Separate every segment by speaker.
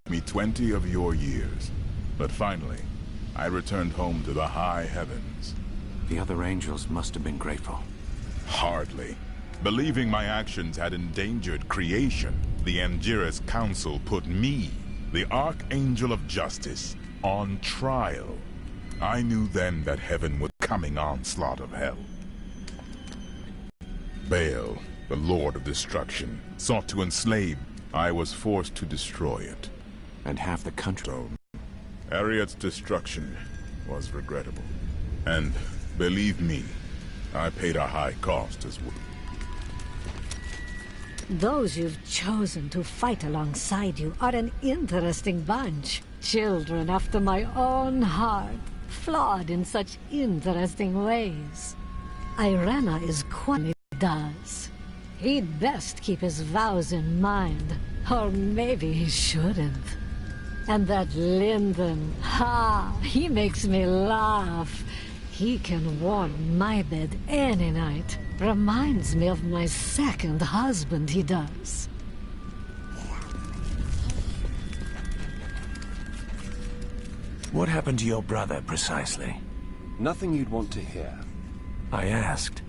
Speaker 1: me 20 of your years. But finally, I returned home to the high heavens.
Speaker 2: The other angels must have been grateful.
Speaker 1: Hardly. Believing my actions had endangered creation, the Angiras Council put me, the Archangel of Justice, on trial. I knew then that heaven was coming onslaught of hell. Baal, the Lord of Destruction, sought to enslave. I was forced to destroy it.
Speaker 2: And half the country.
Speaker 1: Ariad's destruction was regrettable. And, believe me, I paid a high cost as well.
Speaker 3: Those you've chosen to fight alongside you are an interesting bunch. Children after my own heart, flawed in such interesting ways. Irena is quite does. He'd best keep his vows in mind, or maybe he shouldn't. And that Lyndon, he makes me laugh. He can warm my bed any night. Reminds me of my second husband, he does.
Speaker 4: What happened to your brother, precisely?
Speaker 5: Nothing you'd want to hear.
Speaker 4: I asked.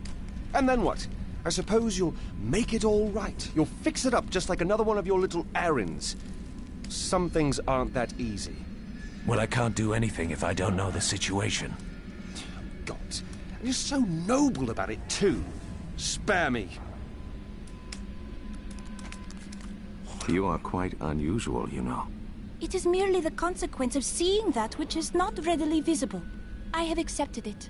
Speaker 5: And then what? I suppose you'll make it all right. You'll fix it up just like another one of your little errands. Some things aren't that easy.
Speaker 4: Well, I can't do anything if I don't know the situation.
Speaker 5: God, and you're so noble about it too. Spare me.
Speaker 2: You are quite unusual, you know.
Speaker 6: It is merely the consequence of seeing that which is not readily visible. I have accepted it.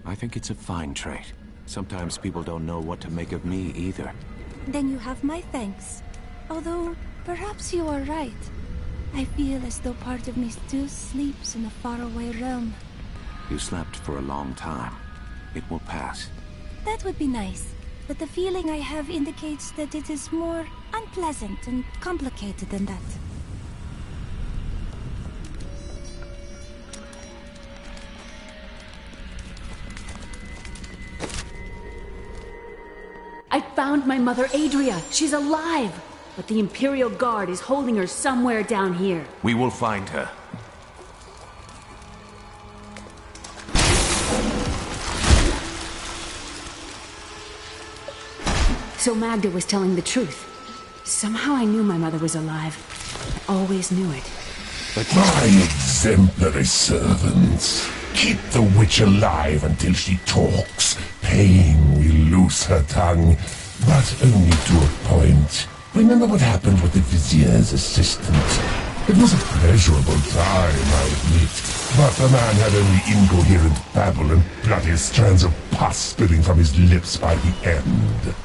Speaker 2: I think it's a fine trait. Sometimes people don't know what to make of me either.
Speaker 6: Then you have my thanks. Although, perhaps you are right. I feel as though part of me still sleeps in a faraway realm.
Speaker 2: You slept for a long time. It will pass.
Speaker 6: That would be nice, but the feeling I have indicates that it is more unpleasant and complicated than that.
Speaker 7: I found my mother Adria. She's alive. But the Imperial Guard is holding her somewhere down here.
Speaker 4: We will find her.
Speaker 7: So Magda was telling the truth. Somehow I knew my mother was alive. I always knew it.
Speaker 8: My exemplary servants. Keep the witch alive until she talks. Pain will loose her tongue, but only to a point. Remember what happened with the Vizier's assistant. It was a pleasurable time, I admit, but the man had only incoherent babble and bloody strands of pus spilling from his lips by the end.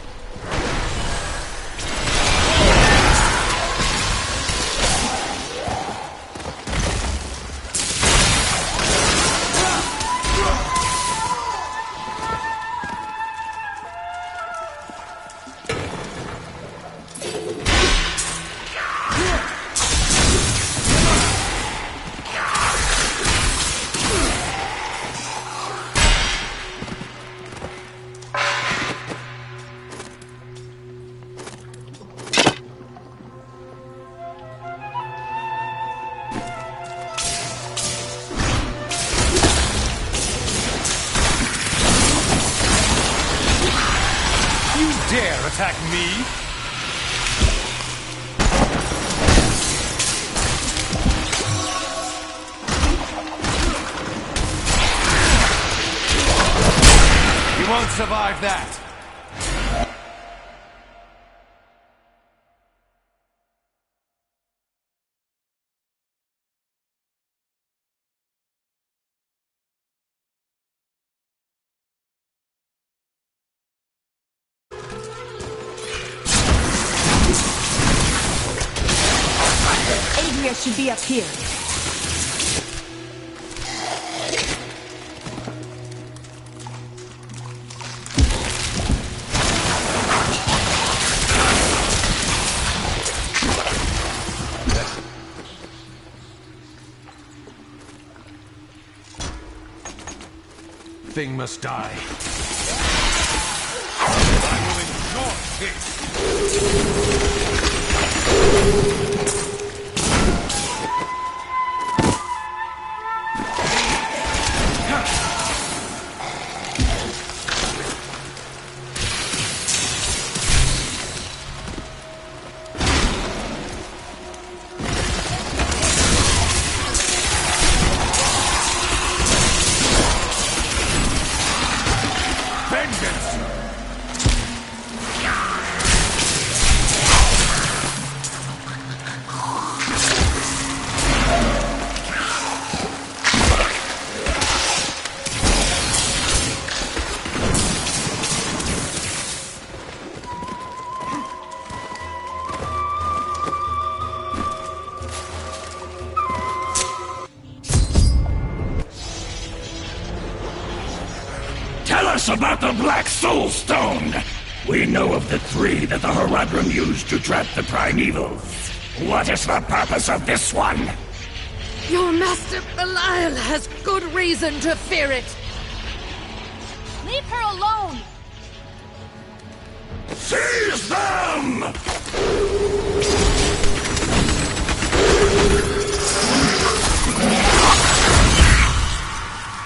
Speaker 9: Dare attack me? You won't survive that.
Speaker 7: Adria should be up here.
Speaker 4: Thing must die.
Speaker 9: I will endure this.
Speaker 8: us about the Black Soul Stone? We know of the 3 that the Horadrim used to trap the Primeval. What is the purpose of this one?
Speaker 10: Your master Belial has good reason to fear it.
Speaker 11: Leave her alone!
Speaker 8: Seize them!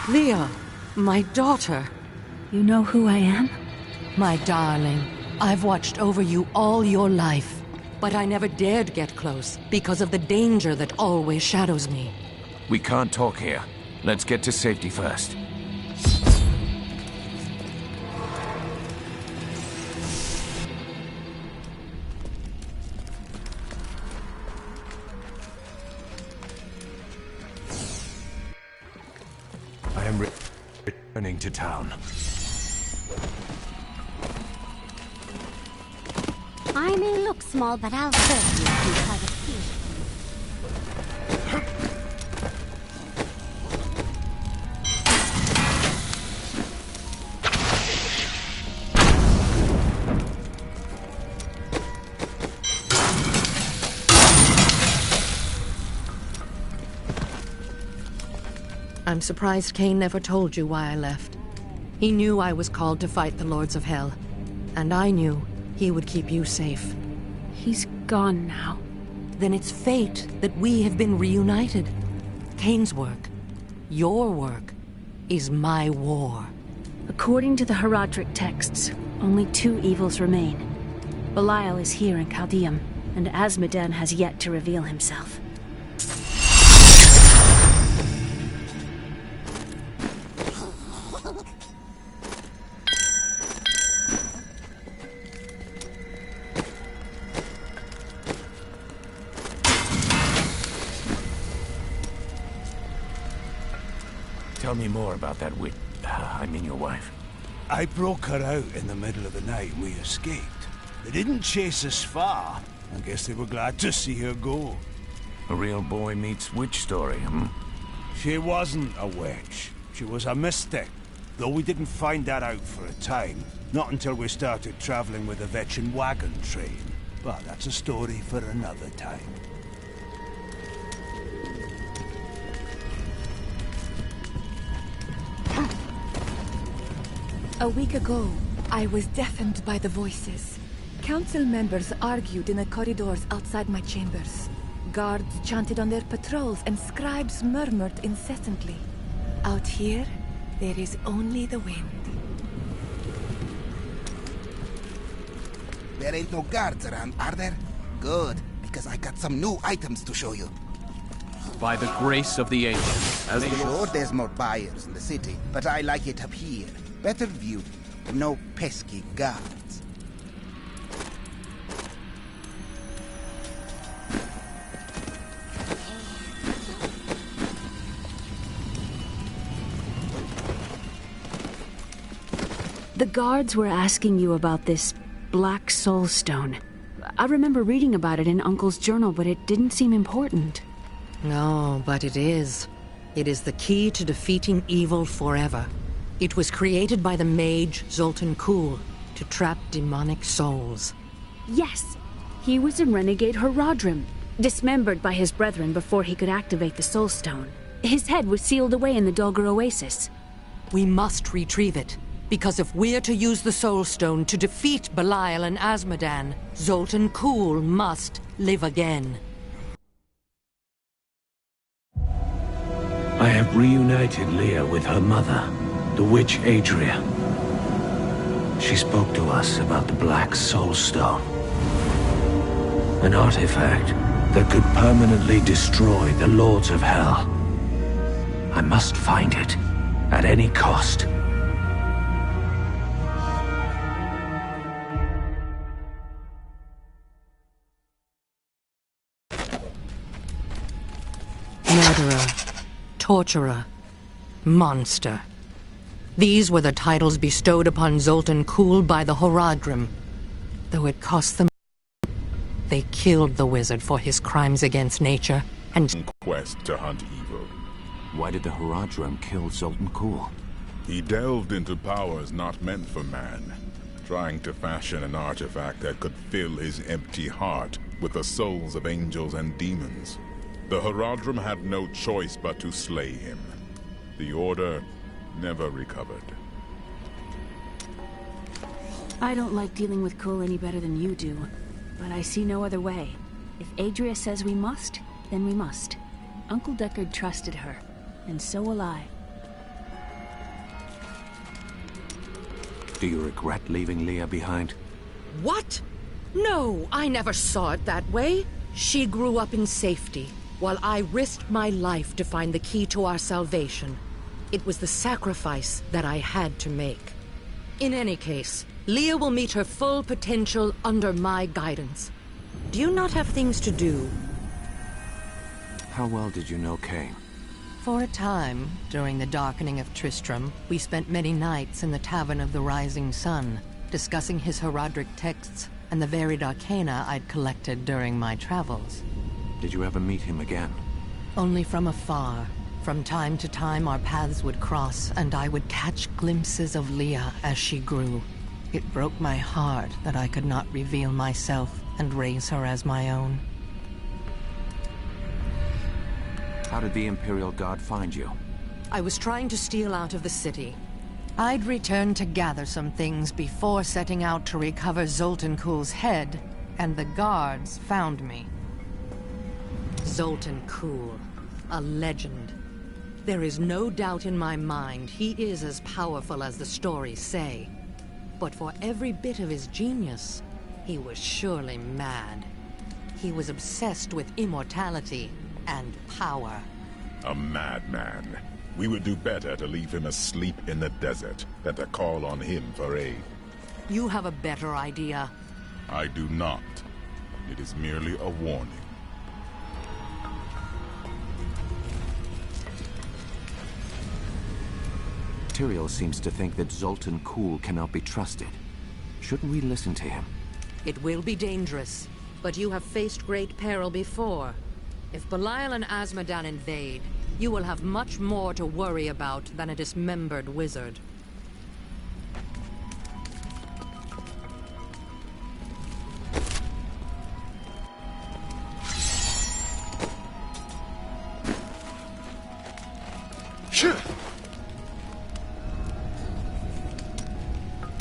Speaker 10: Leah, my daughter.
Speaker 7: You know who I am?
Speaker 10: My darling, I've watched over you all your life, but I never dared get close because of the danger that always shadows me.
Speaker 2: We can't talk here. Let's get to safety first.
Speaker 4: I am returning to town.
Speaker 11: I may look small, but I'll serve you if you try to steal.
Speaker 10: I'm surprised Cain never told you why I left. He knew I was called to fight the Lords of Hell, and I knew he would keep you safe.
Speaker 7: He's gone now.
Speaker 10: Then it's fate that we have been reunited. Cain's work, your work, is my war.
Speaker 7: According to the Horadric texts, only 2 evils remain. Belial is here in Chaldeum, and Azmodan has yet to reveal himself.
Speaker 2: Tell me more about that witch. I mean your wife.
Speaker 12: I broke her out in the middle of the night and we escaped. They didn't chase us far. I guess they were glad to see her go.
Speaker 2: A real boy meets witch story, hmm?
Speaker 12: She wasn't a witch. She was a mystic. Though we didn't find that out for a time. Not until we started traveling with the Vetchin wagon train. But that's a story for another time.
Speaker 13: A week ago, I was deafened by the voices. Council members argued in the corridors outside my chambers. Guards chanted on their patrols and scribes murmured incessantly. Out here, there is only the wind.
Speaker 14: There ain't no guards around, are there? Good, because I got some new items to show you.
Speaker 15: By the grace of the ancients.
Speaker 14: As sure, there's more buyers in the city, but I like it up here. Better view, no pesky guards.
Speaker 7: The guards were asking you about this Black Soul Stone. I remember reading about it in Uncle's journal, but it didn't seem important.
Speaker 10: No, but it is. It is the key to defeating evil forever. It was created by the mage Zoltan Kuhl to trap demonic souls.
Speaker 7: Yes, he was a renegade Horadrim, dismembered by his brethren before he could activate the Soul Stone. His head was sealed away in the Dulgar Oasis.
Speaker 10: We must retrieve it, because if we're to use the Soul Stone to defeat Belial and Azmodan, Zoltan Kuhl must live again.
Speaker 4: I have reunited Leah with her mother, the witch Adria. She spoke to us about the Black Soul Stone. An artifact that could permanently destroy the Lords of Hell. I must find it, at any cost.
Speaker 10: Murderer, torturer, monster. These were the titles bestowed upon Zoltan Kuhl by the Horadrim. Though it cost them, they killed the wizard for his crimes against nature and
Speaker 1: quest to hunt evil.
Speaker 2: Why did the Horadrim kill Zoltan Kuhl?
Speaker 1: He delved into powers not meant for man, trying to fashion an artifact that could fill his empty heart with the souls of angels and demons. The Horadrim had no choice but to slay him. The Order never recovered.
Speaker 7: I don't like dealing with Cole any better than you do, but I see no other way. If Adria says we must, then we must. Uncle Deckard trusted her, and so will I.
Speaker 2: Do you regret leaving Leah behind?
Speaker 10: What? No, I never saw it that way. She grew up in safety, while I risked my life to find the key to our salvation. It was the sacrifice that I had to make. In any case, Leah will meet her full potential under my guidance. Do you not have things to do?
Speaker 2: How well did you know Cain?
Speaker 10: For a time, during the darkening of Tristram, we spent many nights in the Tavern of the Rising Sun, discussing his Horadric texts and the varied arcana I'd collected during my travels.
Speaker 2: Did you ever meet him again?
Speaker 10: Only from afar. From time to time, our paths would cross, and I would catch glimpses of Leah as she grew. It broke my heart that I could not reveal myself and raise her as my own.
Speaker 2: How did the Imperial Guard find you?
Speaker 10: I was trying to steal out of the city. I'd returned to gather some things before setting out to recover Zoltan Kuhl's head, and the guards found me. Zoltan Kuhl, a legend. There is no doubt in my mind he is as powerful as the stories say. But for every bit of his genius, he was surely mad. He was obsessed with immortality and power.
Speaker 1: A madman. We would do better to leave him asleep in the desert than to call on him for aid.
Speaker 10: You have a better idea.
Speaker 1: I do not. It is merely a warning.
Speaker 2: Tyrael seems to think that Zoltan Kuhl cannot be trusted. Shouldn't we listen to him?
Speaker 10: It will be dangerous, but you have faced great peril before. If Belial and Azmodan invade, you will have much more to worry about than a dismembered wizard.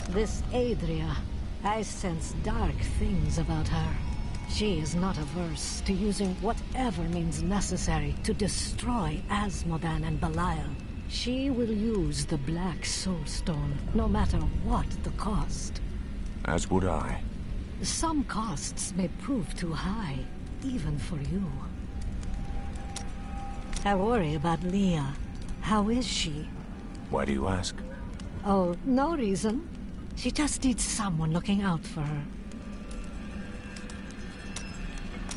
Speaker 3: This Adria, I sense dark things about her. She is not averse to using whatever means necessary to destroy Azmodan and Belial. She will use the Black Soulstone, no matter what the cost.
Speaker 2: As would I.
Speaker 3: Some costs may prove too high, even for you. I worry about Leah. How is she?
Speaker 2: Why do you ask?
Speaker 3: Oh, no reason. She just needs someone looking out for her.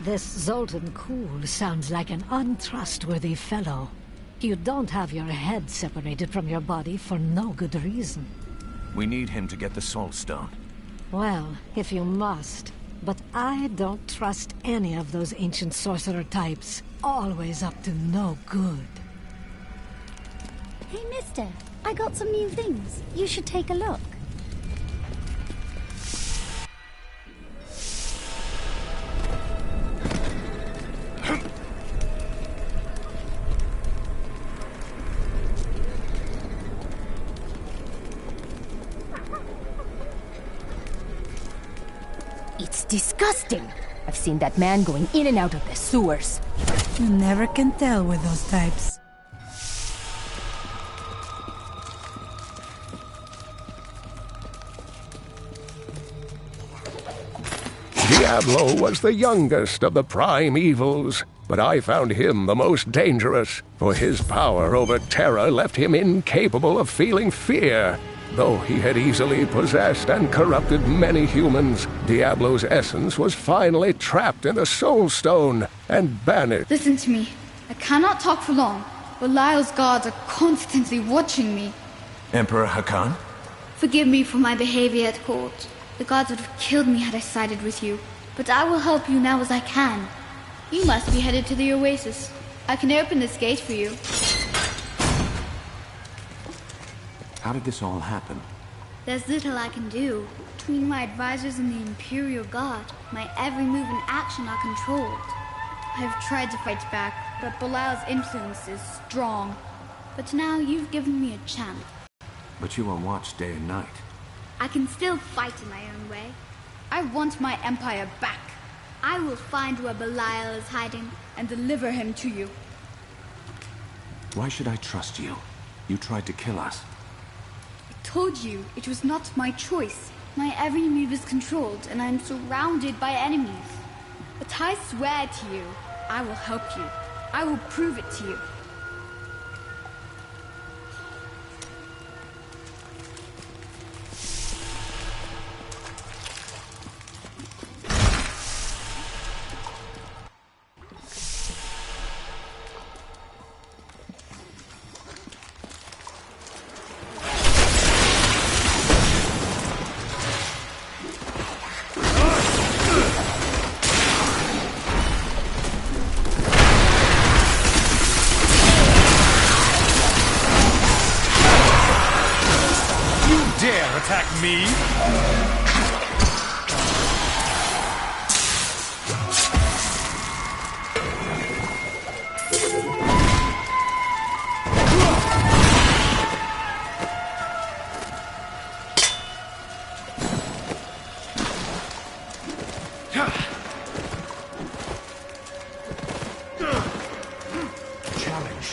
Speaker 3: This Zoltan Kuhl sounds like an untrustworthy fellow. You don't have your head separated from your body for no good reason.
Speaker 2: We need him to get the Soulstone.
Speaker 3: Well, if you must. But I don't trust any of those ancient sorcerer types. Always up to no good.
Speaker 11: Hey, mister. I got some new things. You should take a look.
Speaker 16: It's disgusting. I've seen that man going in and out of the sewers.
Speaker 17: You never can tell with those types.
Speaker 8: Diablo was the youngest of the prime evils, but I found him the most dangerous, for his power over terror left him incapable of feeling fear. Though he had easily possessed and corrupted many humans, Diablo's essence was finally trapped in the Soulstone and banished.
Speaker 18: Listen to me. I cannot talk for long. Belial's guards are constantly watching me.
Speaker 2: Emperor Hakan?
Speaker 18: Forgive me for my behavior at court. The gods would have killed me had I sided with you. But I will help you now as I can. You must be headed to the oasis. I can open this gate for you.
Speaker 2: How did this all happen?
Speaker 18: There's little I can do. Between my advisors and the Imperial Guard, my every move and action are controlled. I've tried to fight back, but Belal's influence is strong. But now you've given me a chance.
Speaker 2: But you are watched day and night.
Speaker 18: I can still fight in my own way. I want my empire back. I will find where Belial is hiding and deliver him to you.
Speaker 2: Why should I trust you? You tried to kill us.
Speaker 18: I told you it was not my choice. My every move is controlled, and I am surrounded by enemies. But I swear to you, I will help you. I will prove it to you.
Speaker 9: Attack me?
Speaker 12: Challenge.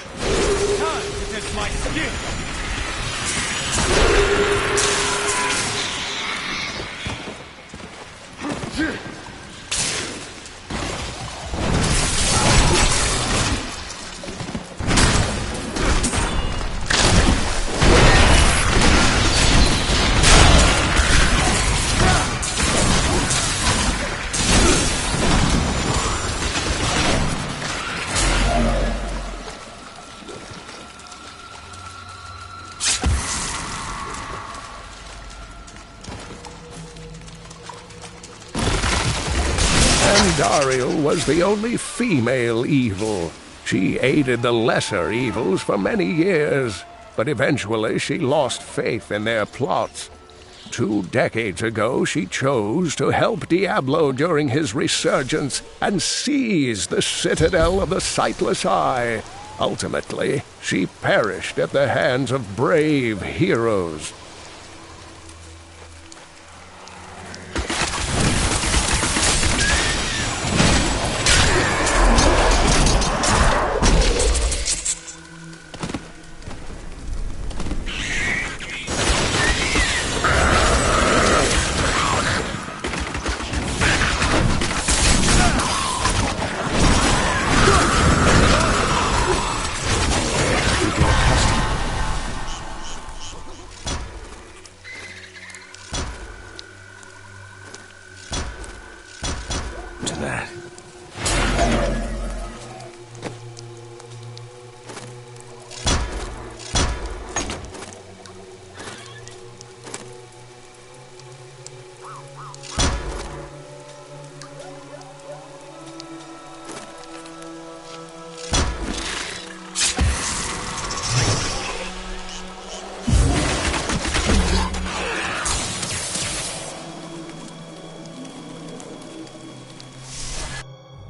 Speaker 9: Time to test my skill.
Speaker 8: Dariel was the only female evil. She aided the lesser evils for many years, but eventually she lost faith in their plots. 2 decades ago, she chose to help Diablo during his resurgence and seize the citadel of the Sightless Eye. Ultimately, she perished at the hands of brave heroes.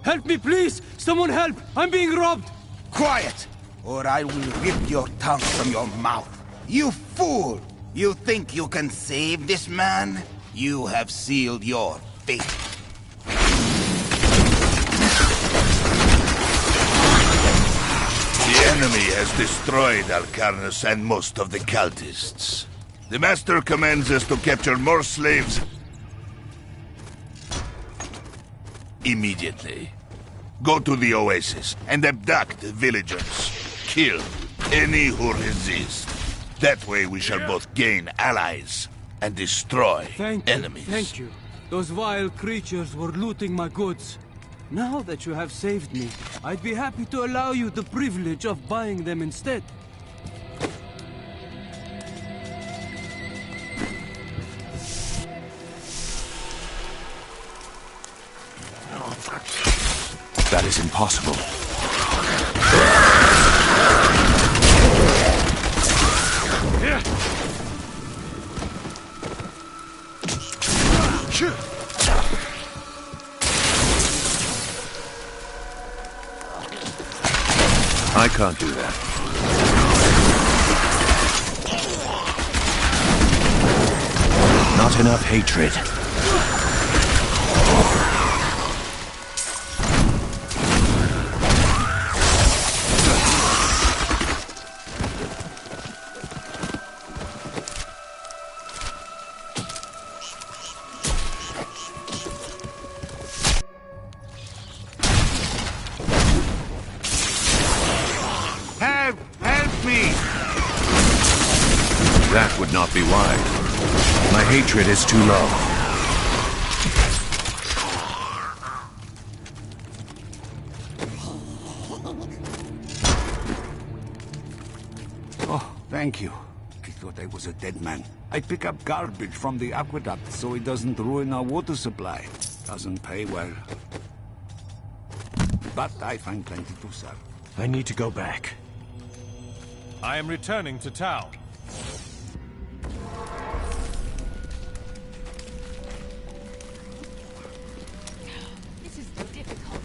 Speaker 12: Help me, please! Someone help! I'm being robbed!
Speaker 14: Quiet, or I will rip your tongue from your mouth. You fool! You think you can save this man? You have sealed your fate.
Speaker 19: The enemy has destroyed Alcarnus and most of the cultists. The Master commands us to capture more slaves immediately. Go to the oasis and abduct the villagers. Kill any who resist. That way we shall both gain allies and destroy enemies.
Speaker 12: Thank you. Those vile creatures were looting my goods. Now that you have saved me, I'd be happy to allow you the privilege of buying them instead.
Speaker 2: That is impossible. I can't do that. Not enough hatred.
Speaker 14: Help me!
Speaker 2: That would not be wise. My hatred is too low.
Speaker 12: Oh, thank you. I thought I was a dead man. I pick up garbage from the aqueduct so it doesn't ruin our water supply. Doesn't pay well. But I find plenty to serve.
Speaker 2: I need to go back.
Speaker 9: I am returning to town.
Speaker 13: This is difficult.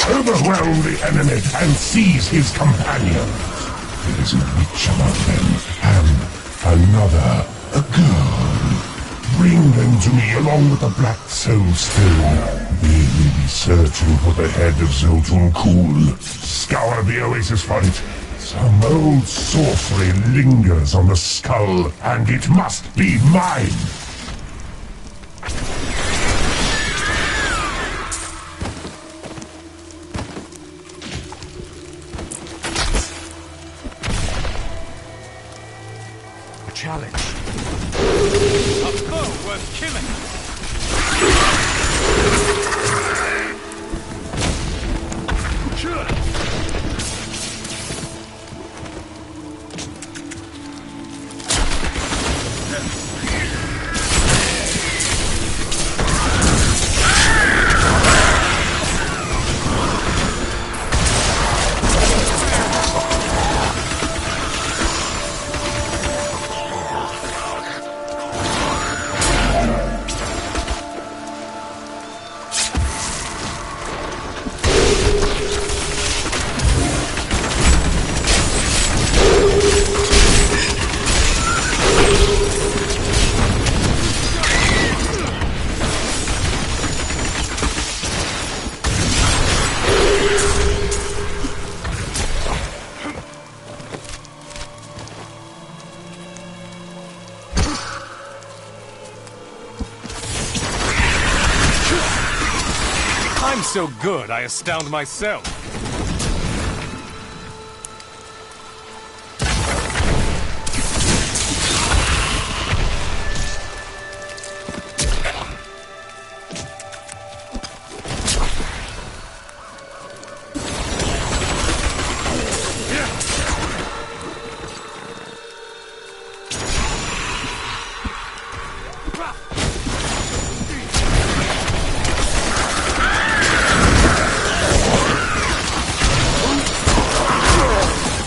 Speaker 8: Overwhelm the enemy and seize his companions. There is a witch among them, and another, a girl. Bring them to me along with the Black Soul Stone. They will be searching for the head of Zoltan Kuhl. Scour the oasis for it. Some old sorcery lingers on the skull, and it must be mine.
Speaker 2: Challenge.
Speaker 9: A foe worth killing. so good, I astound myself.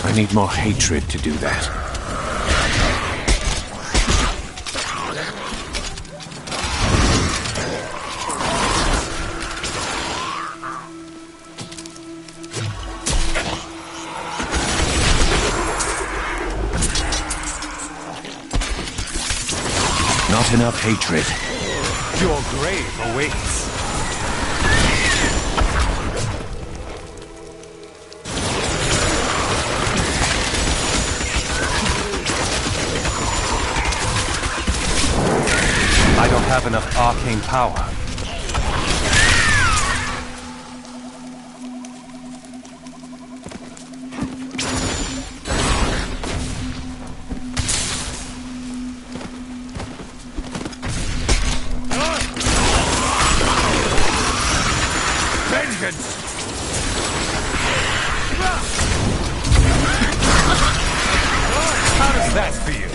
Speaker 2: I need more hatred to do that. Not enough hatred.
Speaker 9: Your grave awaits. I don't have enough arcane power. Vengeance! How does that feel?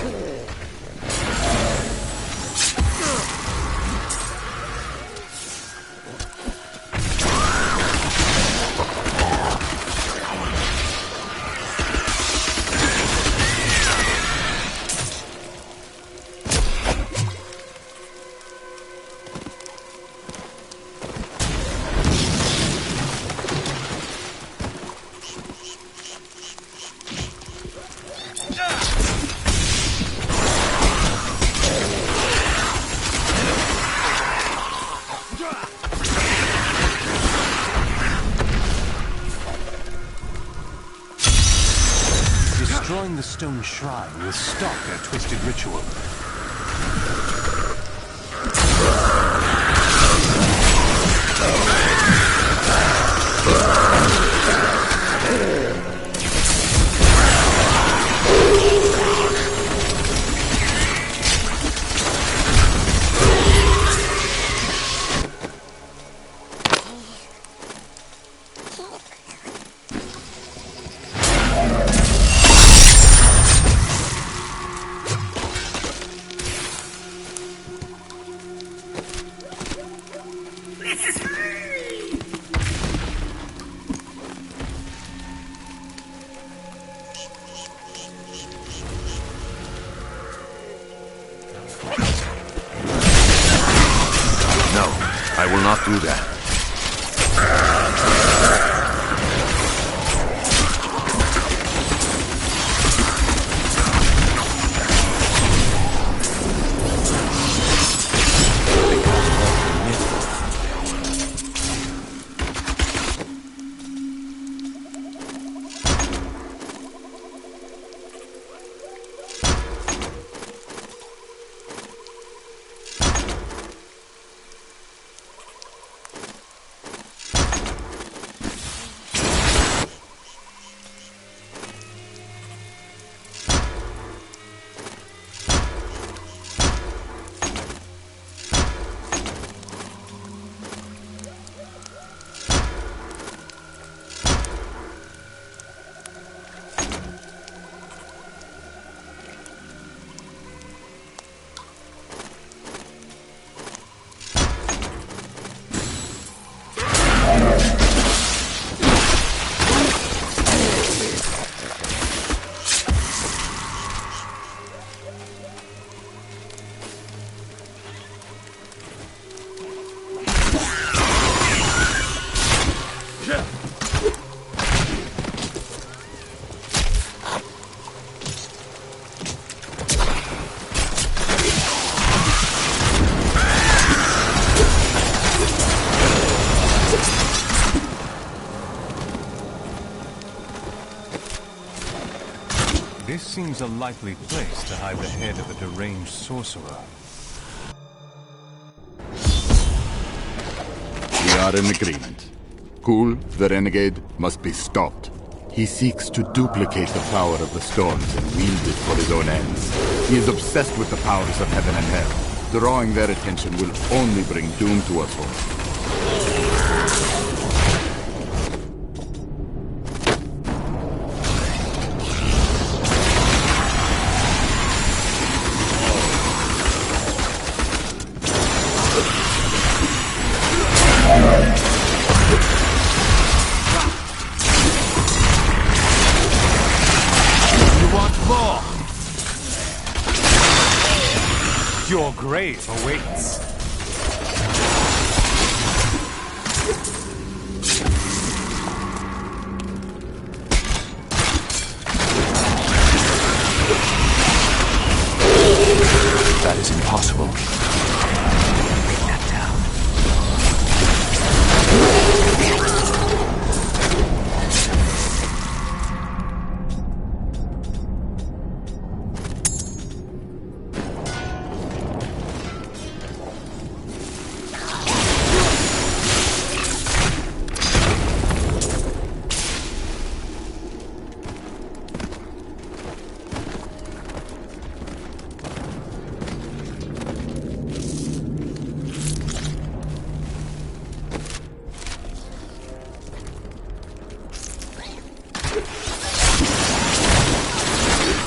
Speaker 9: Destroying the stone shrine will stop their twisted ritual.
Speaker 2: I will not do that.
Speaker 9: This seems a likely place to hide the head of a deranged sorcerer.
Speaker 20: We are in agreement. Kul, the renegade, must be stopped. He seeks to duplicate the power of the storms and wield it for his own ends. He is obsessed with the powers of heaven and hell. Drawing their attention will only bring doom to us all.
Speaker 9: Your grave awaits.
Speaker 2: That is impossible. Take that down.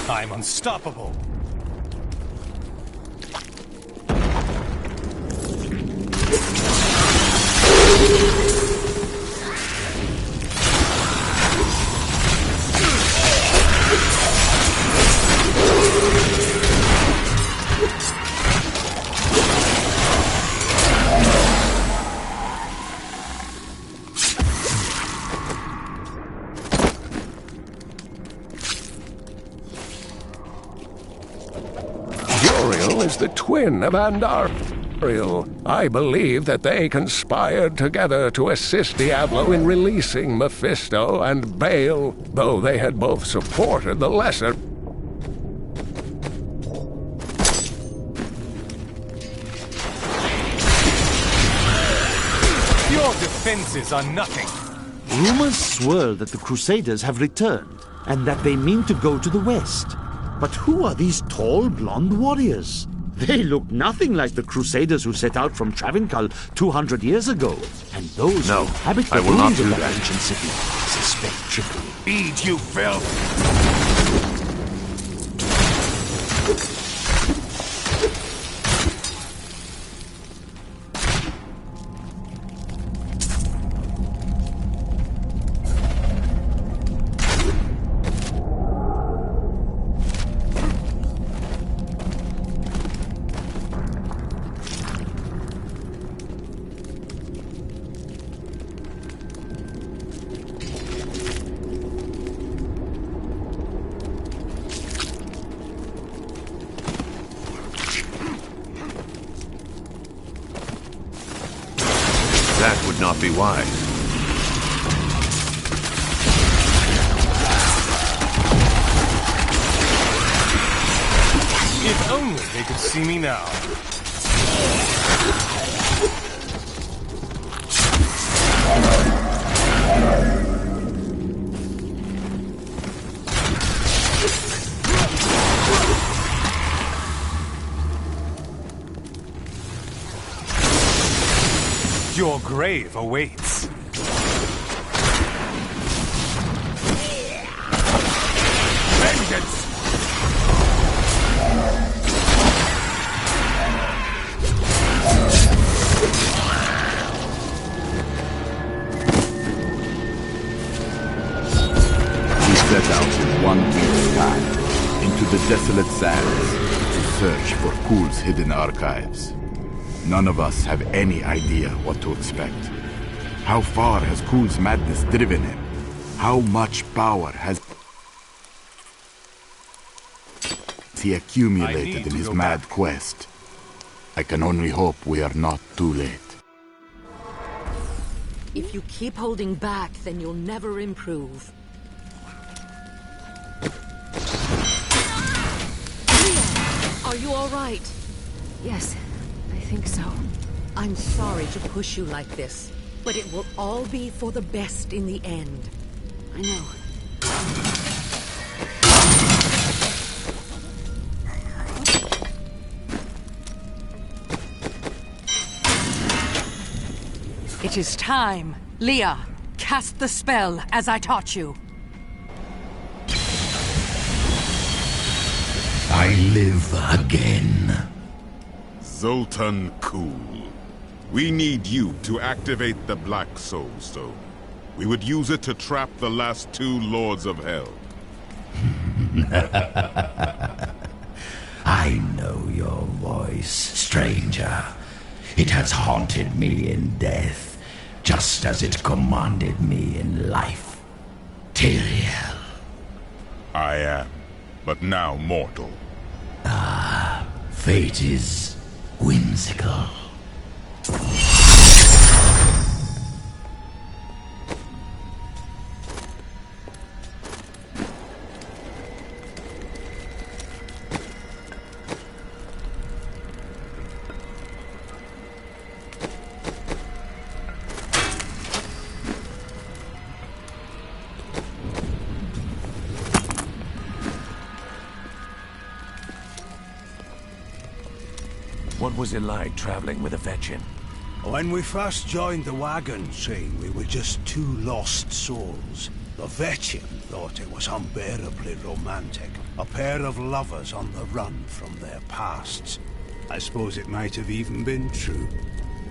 Speaker 9: I'm unstoppable.
Speaker 8: Is the twin of Andariel. I believe that they conspired together to assist Diablo in releasing Mephisto and Baal, though they had both supported the lesser.
Speaker 9: Your defenses are nothing.
Speaker 21: Rumors swirl that the Crusaders have returned, and that they mean to go to the west. But who are these tall, blonde warriors? They look nothing like the Crusaders who set out from Travincal 200 years ago. And those who inhabit the ruins of that ancient city suspect trickery.
Speaker 19: Eat, you filth!
Speaker 2: That would not be wise.
Speaker 9: If only they could see me now. Your grave awaits. Vengeance!
Speaker 20: We set out with one week's time into the desolate sands to search for Kul's hidden archives. None of us have any idea what to expect. How far has Kul's madness driven him? How much power has he accumulated in his mad quest? I can only hope we are not too late.
Speaker 10: If you keep holding back, then you'll never improve. Are you all right?
Speaker 7: Yes, I think so.
Speaker 10: I'm sorry to push you like this. But it will all be for the best in the end.
Speaker 7: I know.
Speaker 10: It is time. Leah, cast the spell as I taught you.
Speaker 8: I live again.
Speaker 1: Zoltan Kuhl. We need you to activate the Black Soul Stone. We would use it to trap the last two Lords of Hell.
Speaker 8: I know your voice, stranger. It has haunted me in death, just as it commanded me in life. Tyrael.
Speaker 1: I am, but now mortal.
Speaker 8: Ah, fate is whimsical.
Speaker 4: What was it like traveling with a Vetchin?
Speaker 12: When we first joined the wagon train, we were just two lost souls. The Vetchin thought it was unbearably romantic. A pair of lovers on the run from their pasts. I suppose it might have even been true.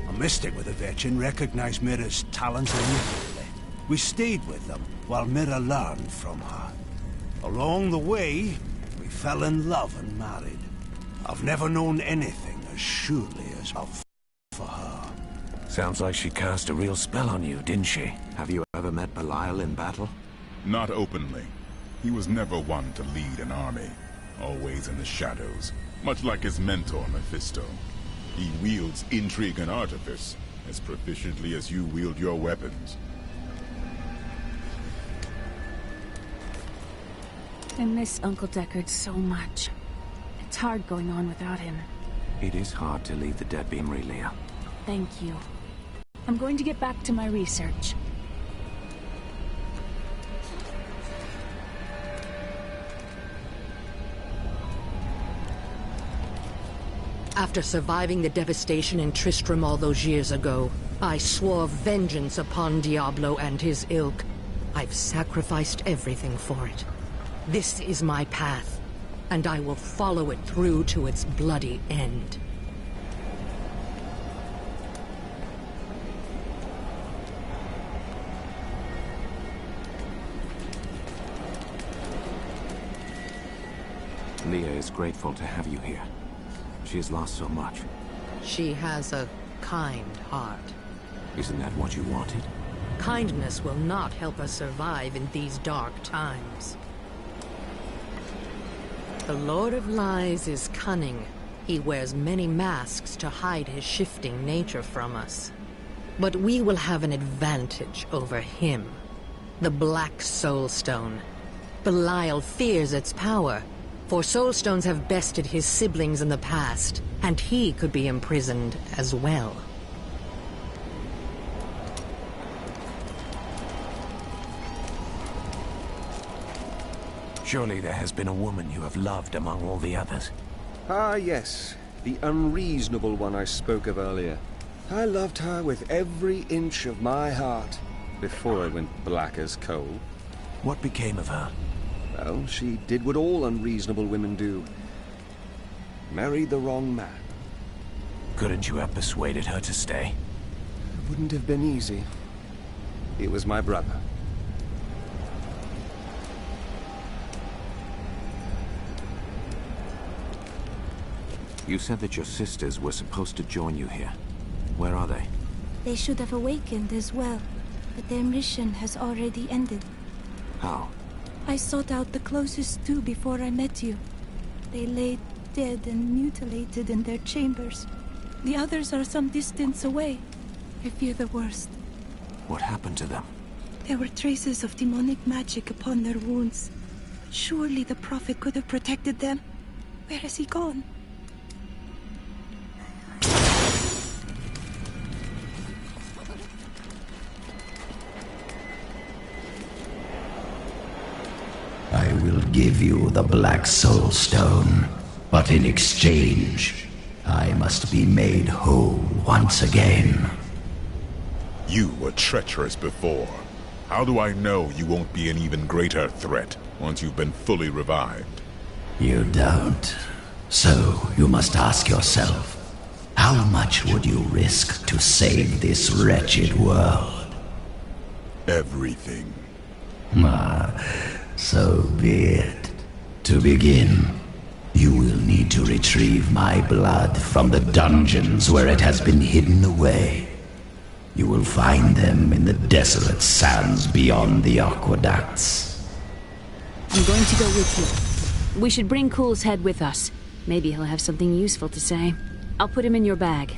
Speaker 12: A mystic with a Vetchin recognized Mira's talents immediately. We stayed with them while Mira learned from her. Along the way, we fell in love and married. I've never known anything as surely as love for her.
Speaker 4: Sounds like she cast a real spell on you, didn't she?
Speaker 2: Have you ever met Belial in battle?
Speaker 1: Not openly. He was never one to lead an army. Always in the shadows, much like his mentor, Mephisto. He wields intrigue and artifice as proficiently as you wield your weapons.
Speaker 7: I miss Uncle Deckard so much. It's hard going on without him.
Speaker 2: It is hard to leave the dead Beamery, Leah.
Speaker 7: Thank you. I'm going to get back to my research.
Speaker 10: After surviving the devastation in Tristram all those years ago, I swore vengeance upon Diablo and his ilk. I've sacrificed everything for it. This is my path, and I will follow it through to its bloody end.
Speaker 2: Leah is grateful to have you here. She has lost so much.
Speaker 10: She has a kind heart.
Speaker 2: Isn't that what you wanted?
Speaker 10: Kindness will not help us survive in these dark times. The Lord of Lies is cunning. He wears many masks to hide his shifting nature from us. But we will have an advantage over him. The Black Soul Stone. Belial fears its power, for Soulstones have bested his siblings in the past, and he could be imprisoned as well.
Speaker 4: Surely there has been a woman you have loved among all the others.
Speaker 5: Ah, yes. The unreasonable one I spoke of earlier. I loved her with every inch of my heart, before I went black as coal.
Speaker 4: What became of her?
Speaker 5: Well, she did what all unreasonable women do. Married the wrong man.
Speaker 4: Couldn't you have persuaded her to stay?
Speaker 5: It wouldn't have been easy. He was my brother.
Speaker 2: You said that your sisters were supposed to join you here. Where are they?
Speaker 6: They should have awakened as well, but their mission has already ended.
Speaker 2: How?
Speaker 6: I sought out the closest two before I met you. They lay dead and mutilated in their chambers. The others are some distance away. I fear the worst.
Speaker 4: What happened to them?
Speaker 6: There were traces of demonic magic upon their wounds. Surely the Prophet could have protected them. Where has he gone?
Speaker 15: will give you the Black Soul Stone, but in exchange, I must be made whole once again.
Speaker 1: You were treacherous before. How do I know you won't be an even greater threat once you've been fully revived?
Speaker 15: You don't. So you must ask yourself, how much would you risk to save this wretched world?
Speaker 1: Everything.
Speaker 15: So be it. To begin, you will need to retrieve my blood from the dungeons where it has been hidden away. You will find them in the desolate sands beyond the aqueducts.
Speaker 7: I'm going to go with you. We should bring Cool's head with us. Maybe he'll have something useful to say. I'll put him in your bag.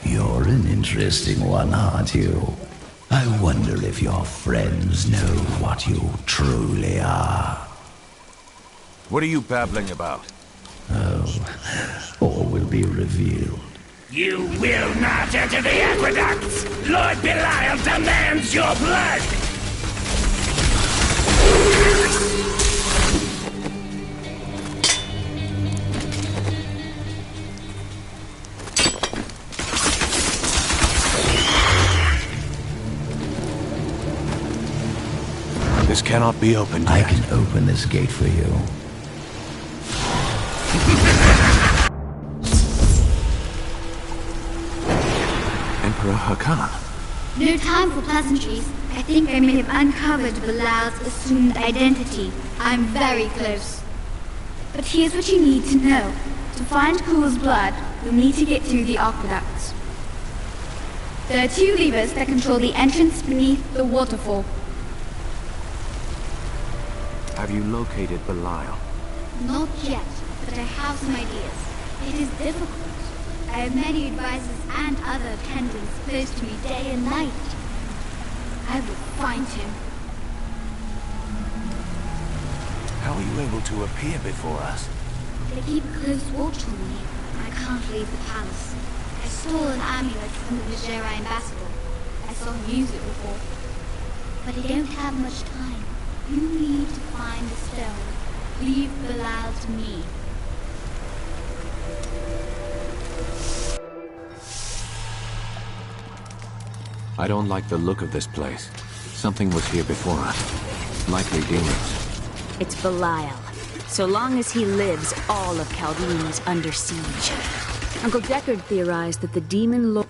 Speaker 15: You're an interesting one, aren't you? I wonder if your friends know what you truly are.
Speaker 4: What are you babbling about?
Speaker 15: Oh, all will be revealed.
Speaker 8: You will not enter the aqueducts! Lord Belial demands your blood!
Speaker 4: This cannot be opened yet.
Speaker 15: I can open this gate for you.
Speaker 4: Emperor Hakan.
Speaker 18: No time for pleasantries. I think I may have uncovered Bilal's assumed identity. I'm very close. But here's what you need to know. To find Cool's blood, you'll need to get through the aqueducts. There are 2 levers that control the entrance beneath the waterfall.
Speaker 4: Have you located Belial?
Speaker 18: Not yet, but I have some ideas. It is difficult. I have many advisors and other attendants close to me day and night. I will find him.
Speaker 4: How are you able to appear before us?
Speaker 18: They keep close watch on me. I can't leave the palace. I stole an amulet from the Vajera ambassador. I saw him use it before. But I don't have much time. You need to find the stone. Leave Belial to me.
Speaker 4: I don't like the look of this place. Something was here before us. Likely demons.
Speaker 7: It's Belial. So long as he lives, all of Chaldean is under siege. Uncle Deckard theorized that the demon lord...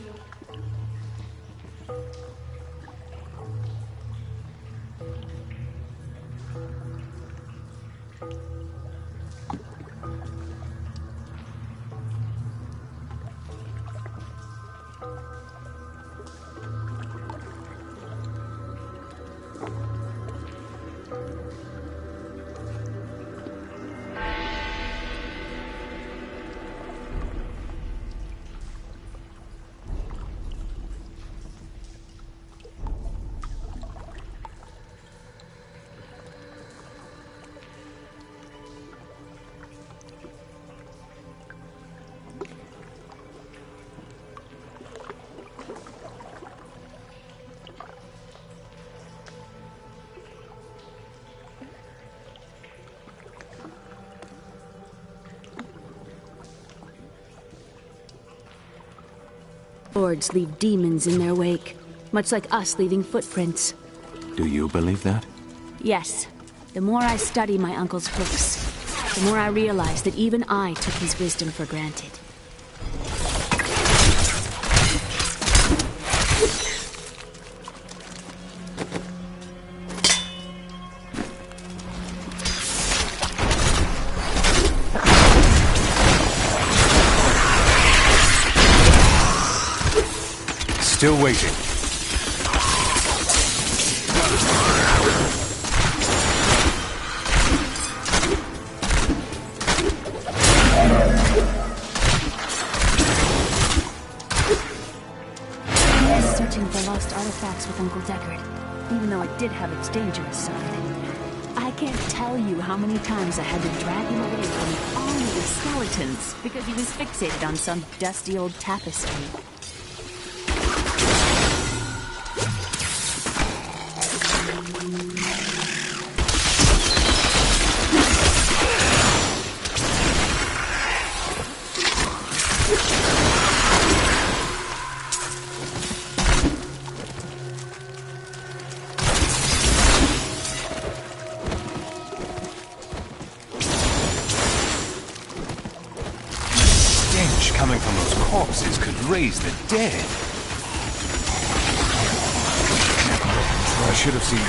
Speaker 7: lords leave demons in their wake, much like us leaving footprints.
Speaker 4: Do you believe that?
Speaker 7: Yes. The more I study my uncle's books, the more I realize that even I took his wisdom for granted.
Speaker 9: Still waiting.
Speaker 7: Searching for lost artifacts with Uncle Deckard, even though it did have its dangerous side. I can't tell you how many times I had to drag him away from an army of skeletons because he was fixated on some dusty old tapestry.
Speaker 9: Coming from those corpses could raise the dead. I should have seen...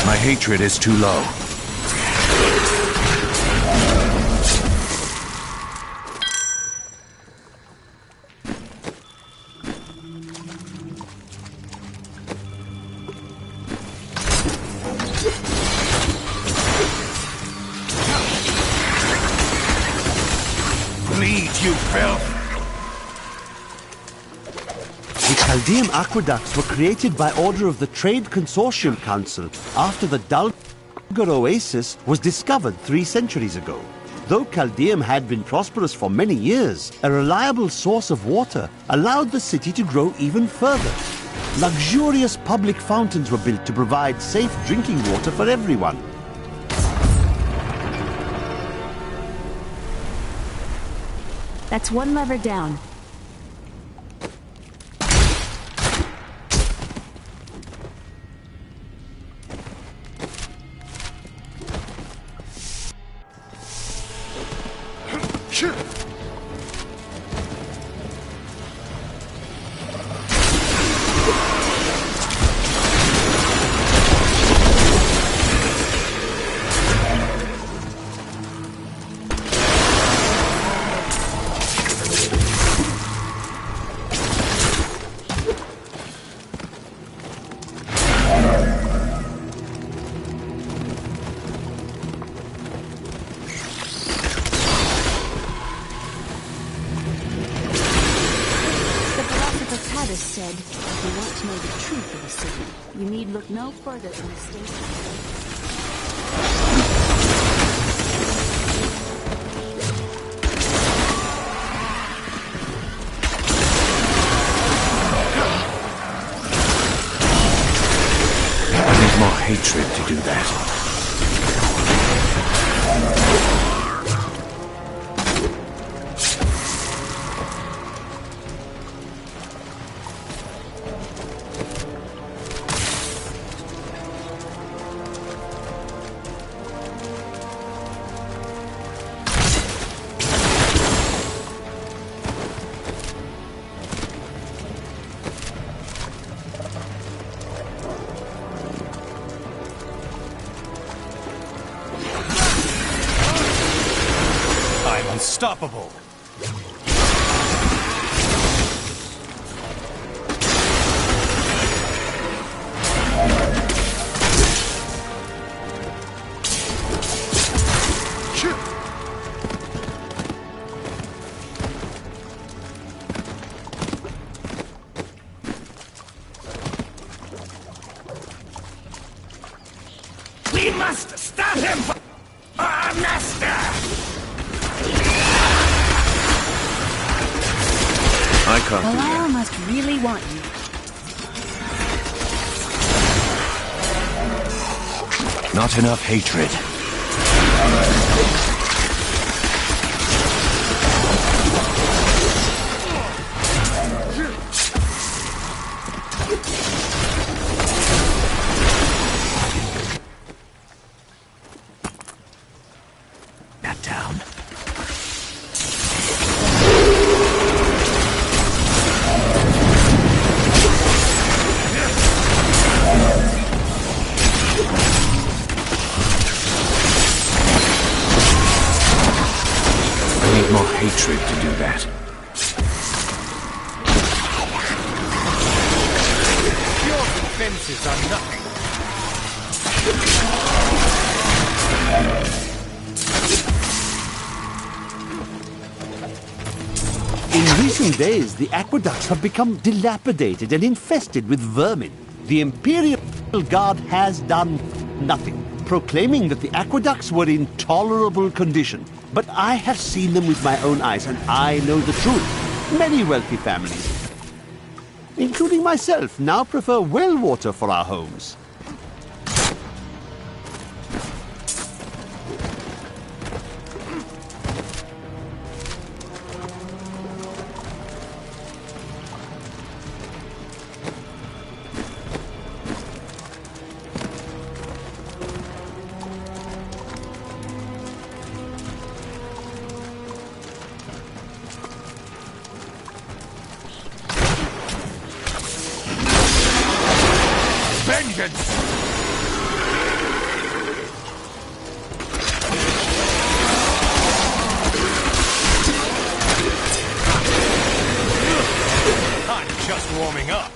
Speaker 4: My hatred is too low.
Speaker 19: Bleed, you filth!
Speaker 21: The Chaldean aqueducts were created by order of the Trade Consortium Council after the Dulgar Oasis was discovered 3 centuries ago. Though Chaldeum had been prosperous for many years, a reliable source of water allowed the city to grow even further. Luxurious public fountains were built to provide safe drinking water for everyone.
Speaker 7: That's one lever down. Said, if you want to know the truth of a city, you need look no further than the state.
Speaker 4: I need more hatred to do that.
Speaker 9: Unstoppable!
Speaker 14: must stop him! Our master!
Speaker 2: I can't do
Speaker 7: Belial
Speaker 2: that.
Speaker 7: must really want you.
Speaker 2: Not enough hatred. That down. I need more hatred to do that.
Speaker 9: Your defenses are nothing.
Speaker 21: In recent days, the aqueducts have become dilapidated and infested with vermin. The Imperial Guard has done nothing, proclaiming that the aqueducts were in tolerable condition. But I have seen them with my own eyes, and I know the truth. Many wealthy families, including myself, now prefer well water for our homes.
Speaker 14: Vengeance!
Speaker 9: I'm just warming up.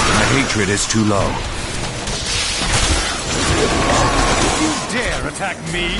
Speaker 2: My hatred is too low.
Speaker 9: You dare attack me?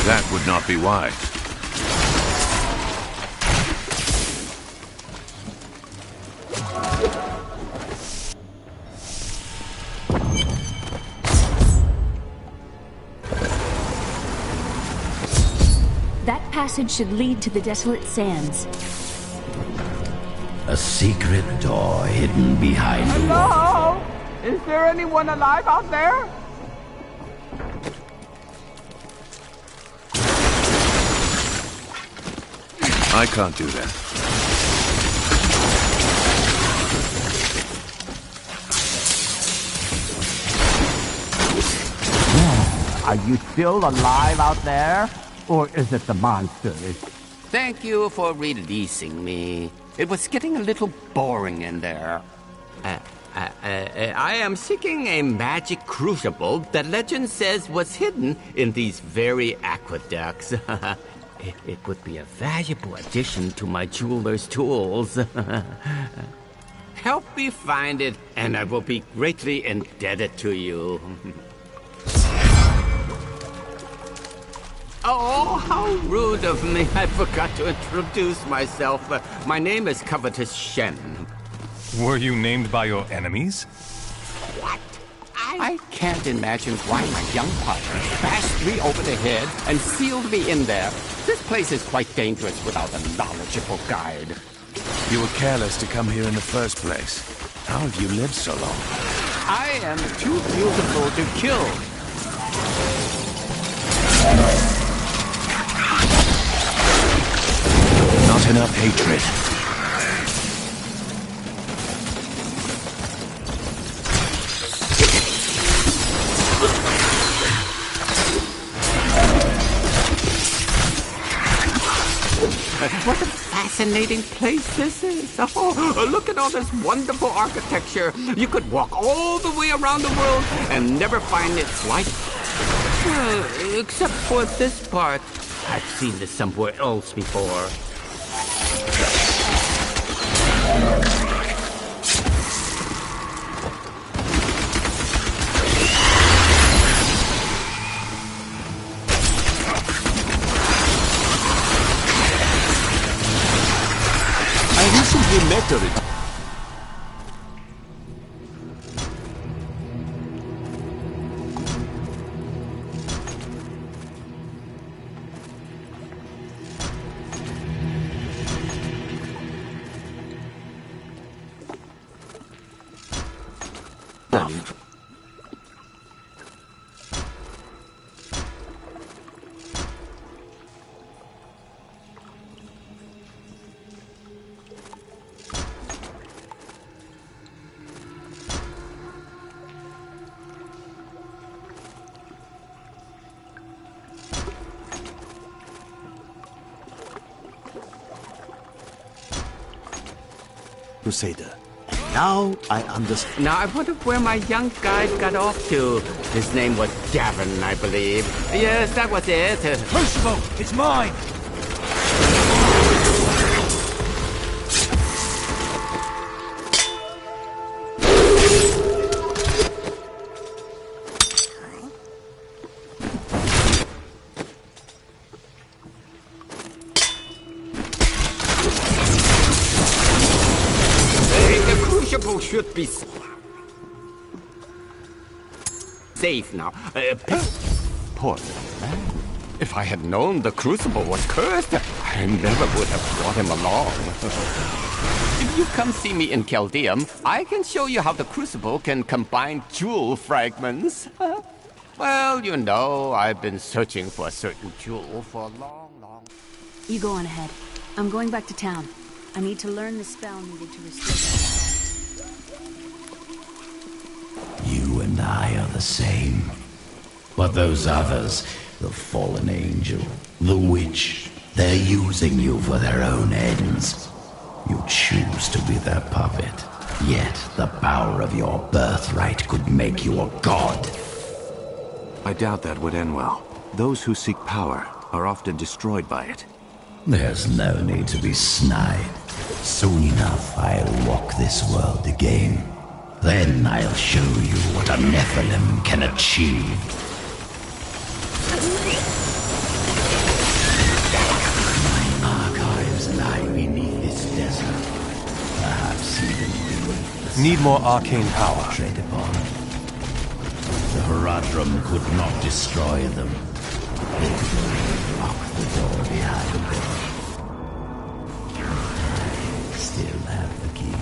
Speaker 2: That would not be wise.
Speaker 7: That passage should lead to the desolate sands.
Speaker 15: A secret door hidden behind the wall.
Speaker 3: Hello? Is there anyone alive out there?
Speaker 2: I can't do that.
Speaker 3: Are you still alive out there? Or is it the monsters?
Speaker 22: Thank you for releasing me. It was getting a little boring in there. I am seeking a magic crucible that legend says was hidden in these very aqueducts. It would be a valuable addition to my jeweler's tools. Help me find it, and I will be greatly indebted to you. Oh, how rude of me. I forgot to introduce myself. My name is Covetous Shen.
Speaker 9: Were you named by your enemies?
Speaker 22: What? I can't imagine why my young partner bashed me over the head and sealed me in there. This place is quite dangerous without a knowledgeable guide.
Speaker 2: You were careless to come here in the first place. How have you lived so long?
Speaker 22: I am too beautiful to kill.
Speaker 2: Not enough hatred.
Speaker 22: fascinating place this is. Oh, look at all this wonderful architecture. You could walk all the way around the world and never find its like. Except for this part. I've seen this somewhere else before.
Speaker 21: I recently met her. Crusader. Now I understand.
Speaker 22: Now I wonder where my young guide got off to. His name was Gavin, I believe. Yes, that was it.
Speaker 12: Crucible, it's mine!
Speaker 22: Should be safe now. Poor little man. If I had known the crucible was cursed, I never would have brought him along. If you come see me in Chaldeum, I can show you how the crucible can combine jewel fragments. Well, you know, I've been searching for a certain jewel for a long...
Speaker 7: You go on ahead. I'm going back to town. I need to learn the spell needed to restore that.
Speaker 15: You and I are the same. But those others, the fallen angel, the witch, they're using you for their own ends. You choose to be their puppet. Yet the power of your birthright could make you a god.
Speaker 2: I doubt that would end well. Those who seek power are often destroyed by it.
Speaker 15: There's no need to be snide. Soon enough, I'll walk this world again. Then I'll show you what a Nephilim can achieve. My archives lie beneath this desert. Perhaps even beneath the
Speaker 9: Need more arcane power.
Speaker 15: Tread upon. The Horadrim could not destroy them. They could only lock the door behind them. I still have the keys.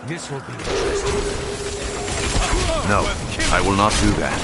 Speaker 9: This will be interesting.
Speaker 2: No, I will not do that.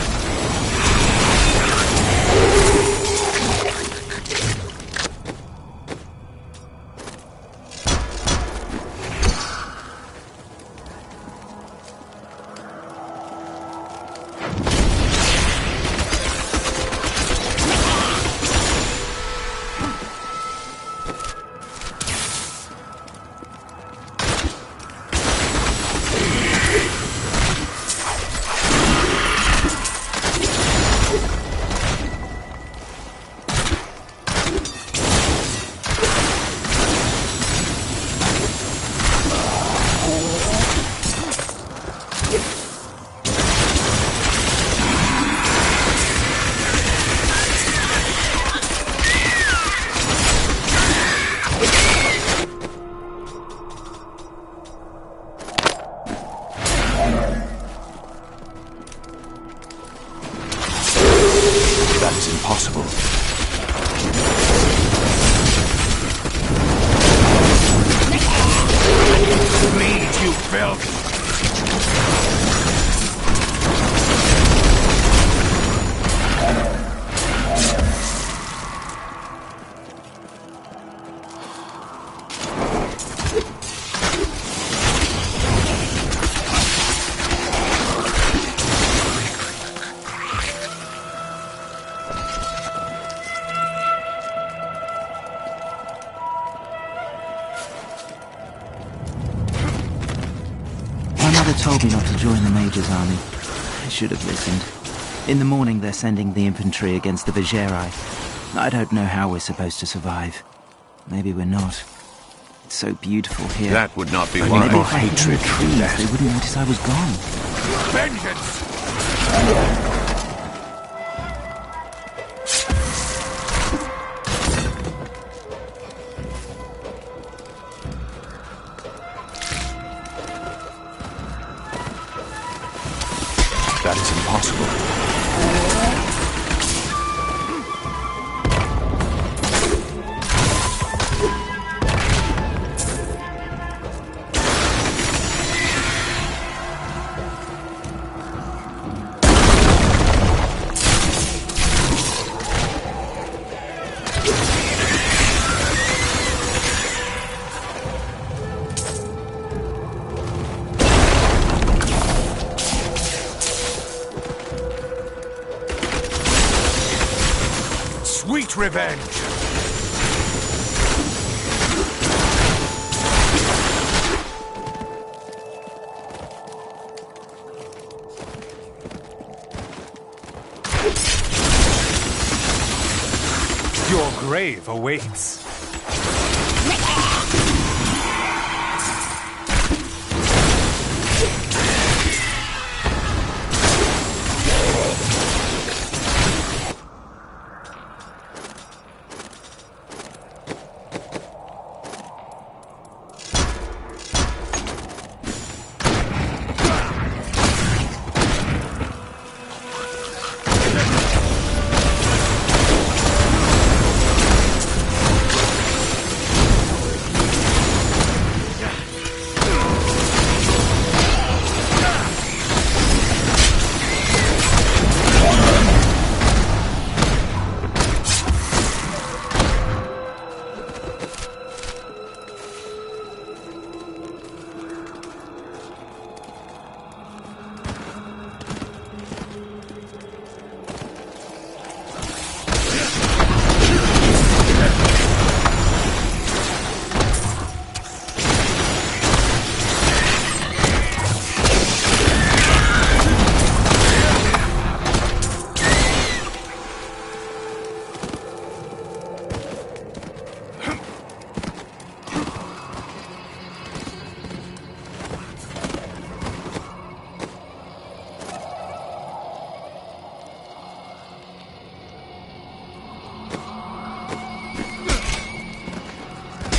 Speaker 11: Mother told me not to join the Major's army. I should have listened. In the morning, they're sending the infantry against the Vigeri. I don't know how we're supposed to survive. Maybe we're not. It's so beautiful here.
Speaker 4: That would not be
Speaker 11: Maybe
Speaker 4: wise.
Speaker 11: if I hid in the trees, they wouldn't notice I was gone.
Speaker 19: Vengeance!
Speaker 2: That is impossible.
Speaker 12: Sweet revenge!
Speaker 9: Your grave awaits.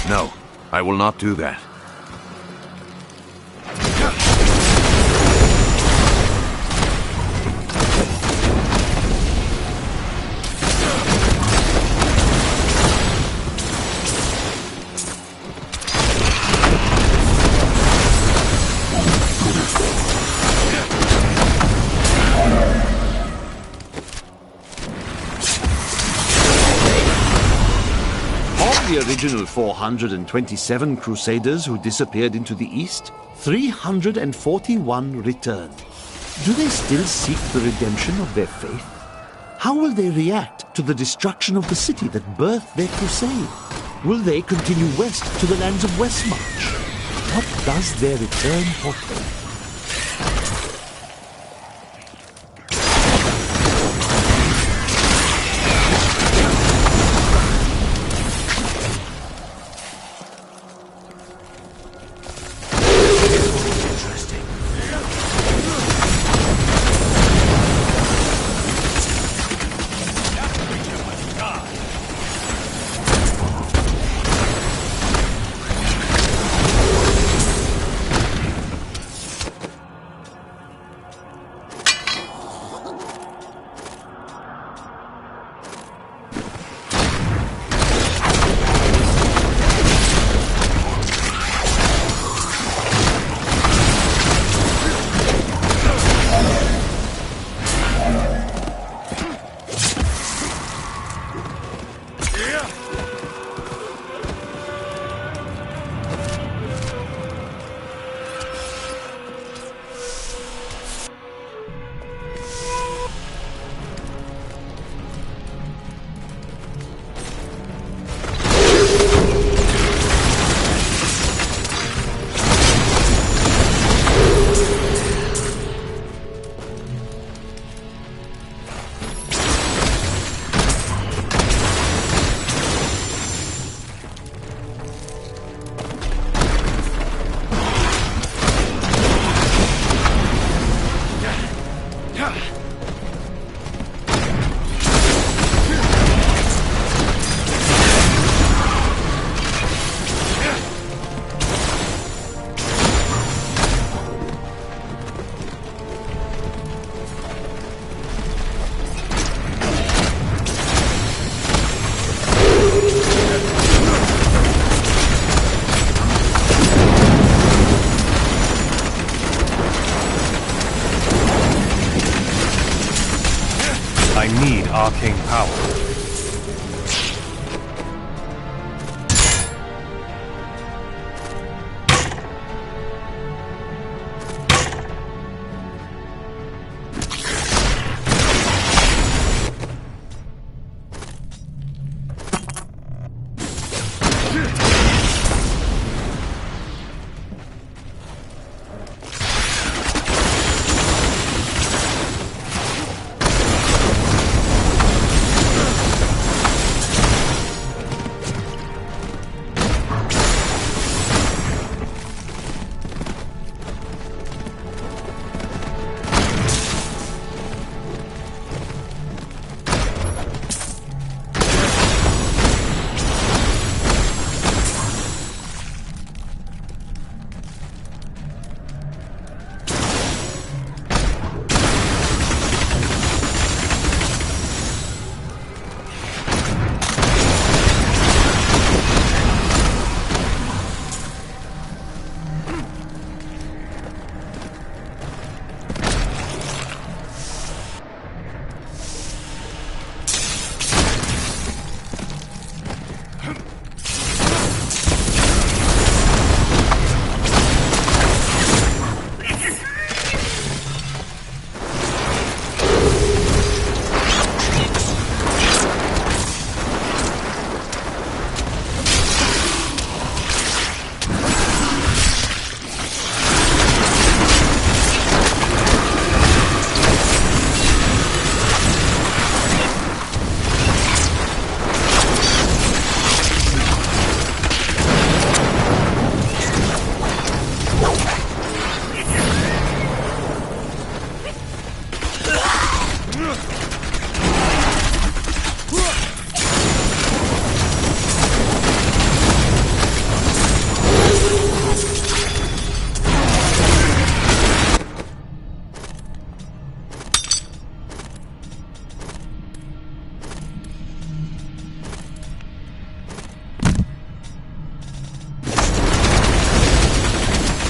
Speaker 4: No, I will not do that.
Speaker 21: The original 427 Crusaders who disappeared into the east, 341 returned. Do they still seek the redemption of their faith? How will they react to the destruction of the city that birthed their crusade? Will they continue west to the lands of Westmarch? What does their return portend?
Speaker 9: arcane power.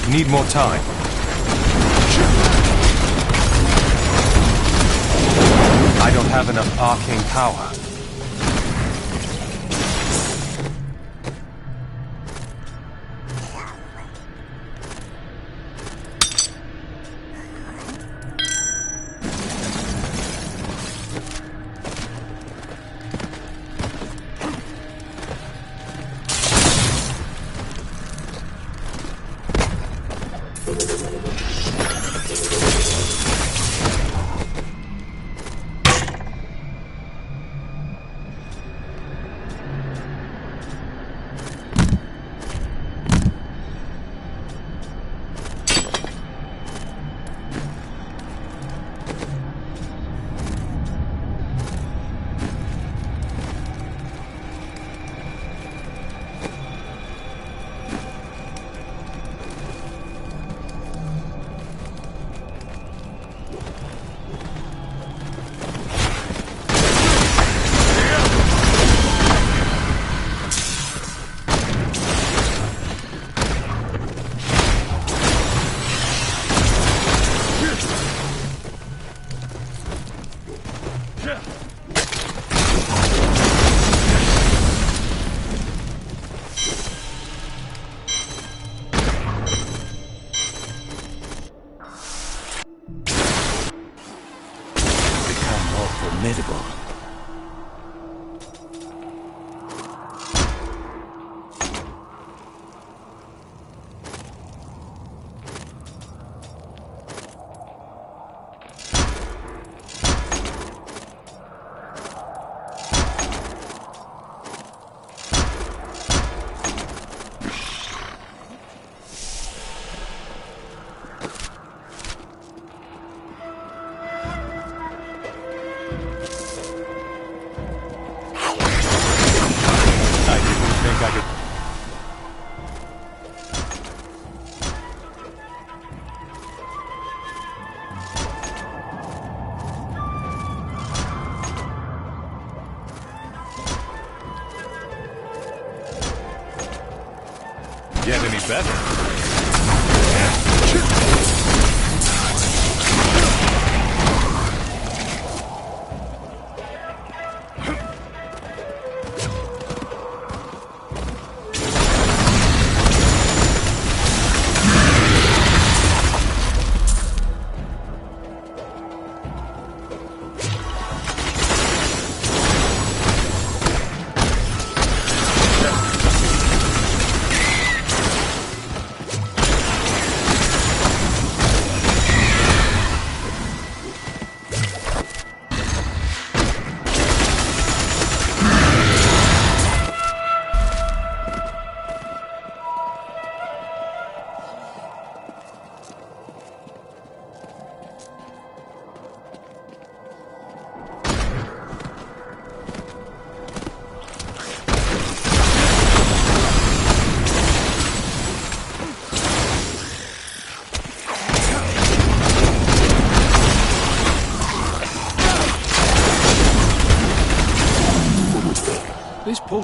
Speaker 9: Need more time. I don't have enough arcane power.
Speaker 21: Formidable.
Speaker 9: Get any better?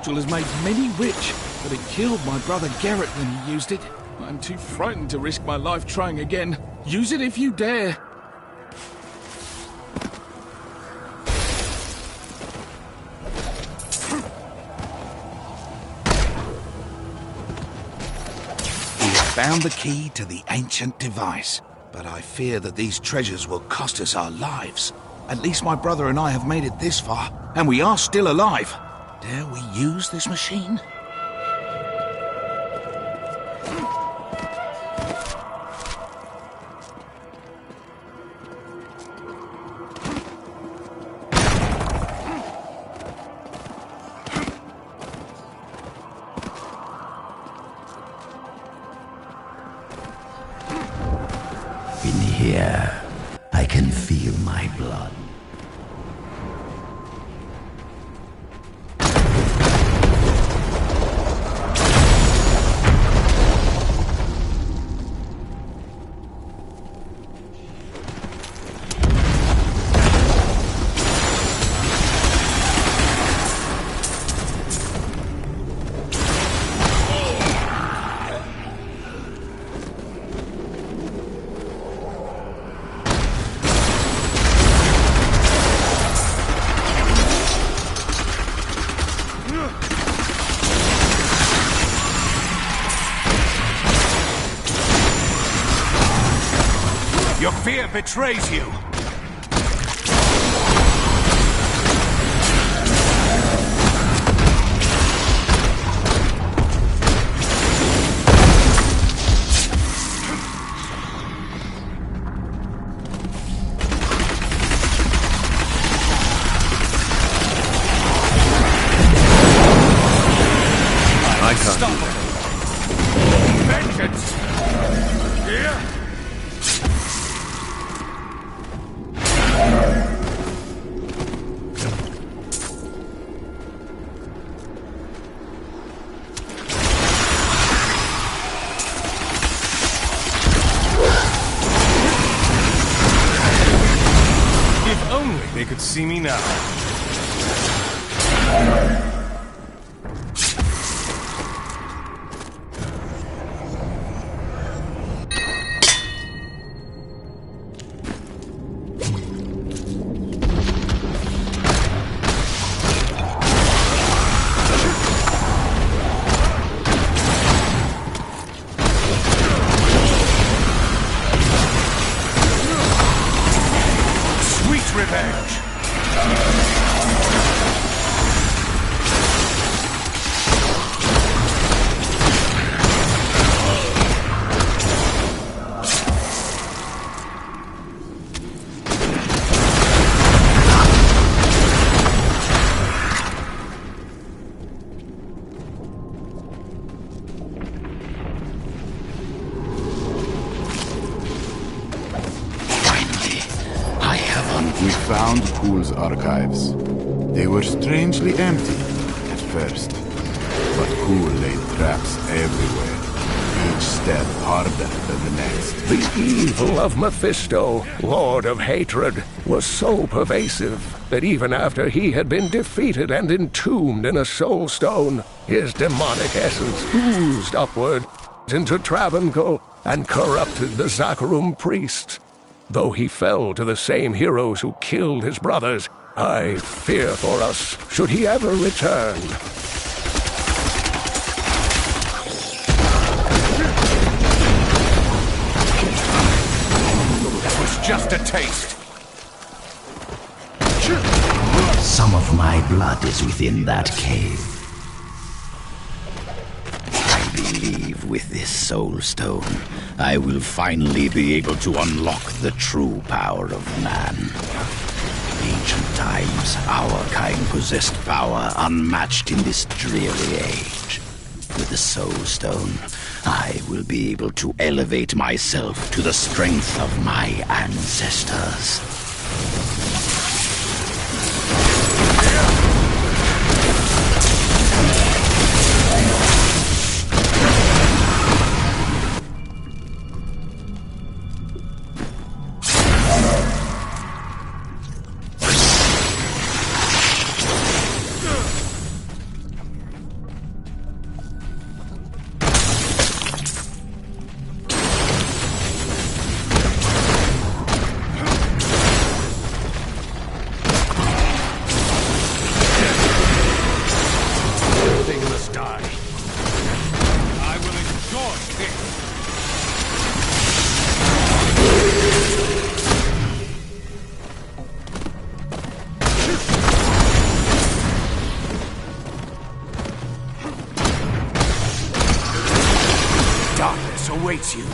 Speaker 16: cordial has made many rich, but it killed my brother Garrett when he used it. I'm too frightened to risk my life trying again. Use it if you dare.
Speaker 12: We have found the key to the ancient device, but I fear that these treasures will cost us our lives. At least my brother and I have made it this far, and we are still alive. Dare we use this machine?
Speaker 15: In here, I can feel my blood.
Speaker 12: Your fear betrays you.
Speaker 20: I can't
Speaker 12: Stop
Speaker 20: do that.
Speaker 12: Vengeance! Here!
Speaker 9: If only they could see me now.
Speaker 12: Sweet revenge!
Speaker 20: We found Kuhl's archives. They were strangely empty at first, but Kuhl laid traps everywhere, each step harder than the next.
Speaker 17: The evil of Mephisto, Lord of Hatred, was so pervasive that even after he had been defeated and entombed in a soul stone, his demonic essence oozed upward into Travancore and corrupted the Zakharum priests. Though he fell to the same heroes who killed his brothers, I fear for us should he ever return.
Speaker 12: That was just a taste.
Speaker 15: Some of my blood is within that cave. I believe with this soul stone, I will finally be able to unlock the true power of man. In ancient times, our kind possessed power unmatched in this dreary age. With the soul stone, I will be able to elevate myself to the strength of my ancestors.
Speaker 12: darkness awaits you.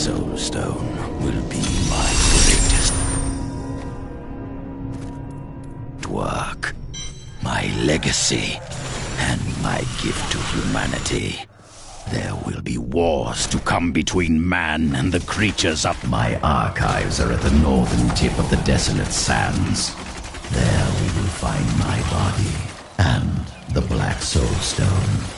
Speaker 15: Soulstone will be my greatest work, my legacy, and my gift to humanity. There will be wars to come between man and the creatures up. My archives are at the northern tip of the desolate sands. There we will find my body and the Black Soulstone.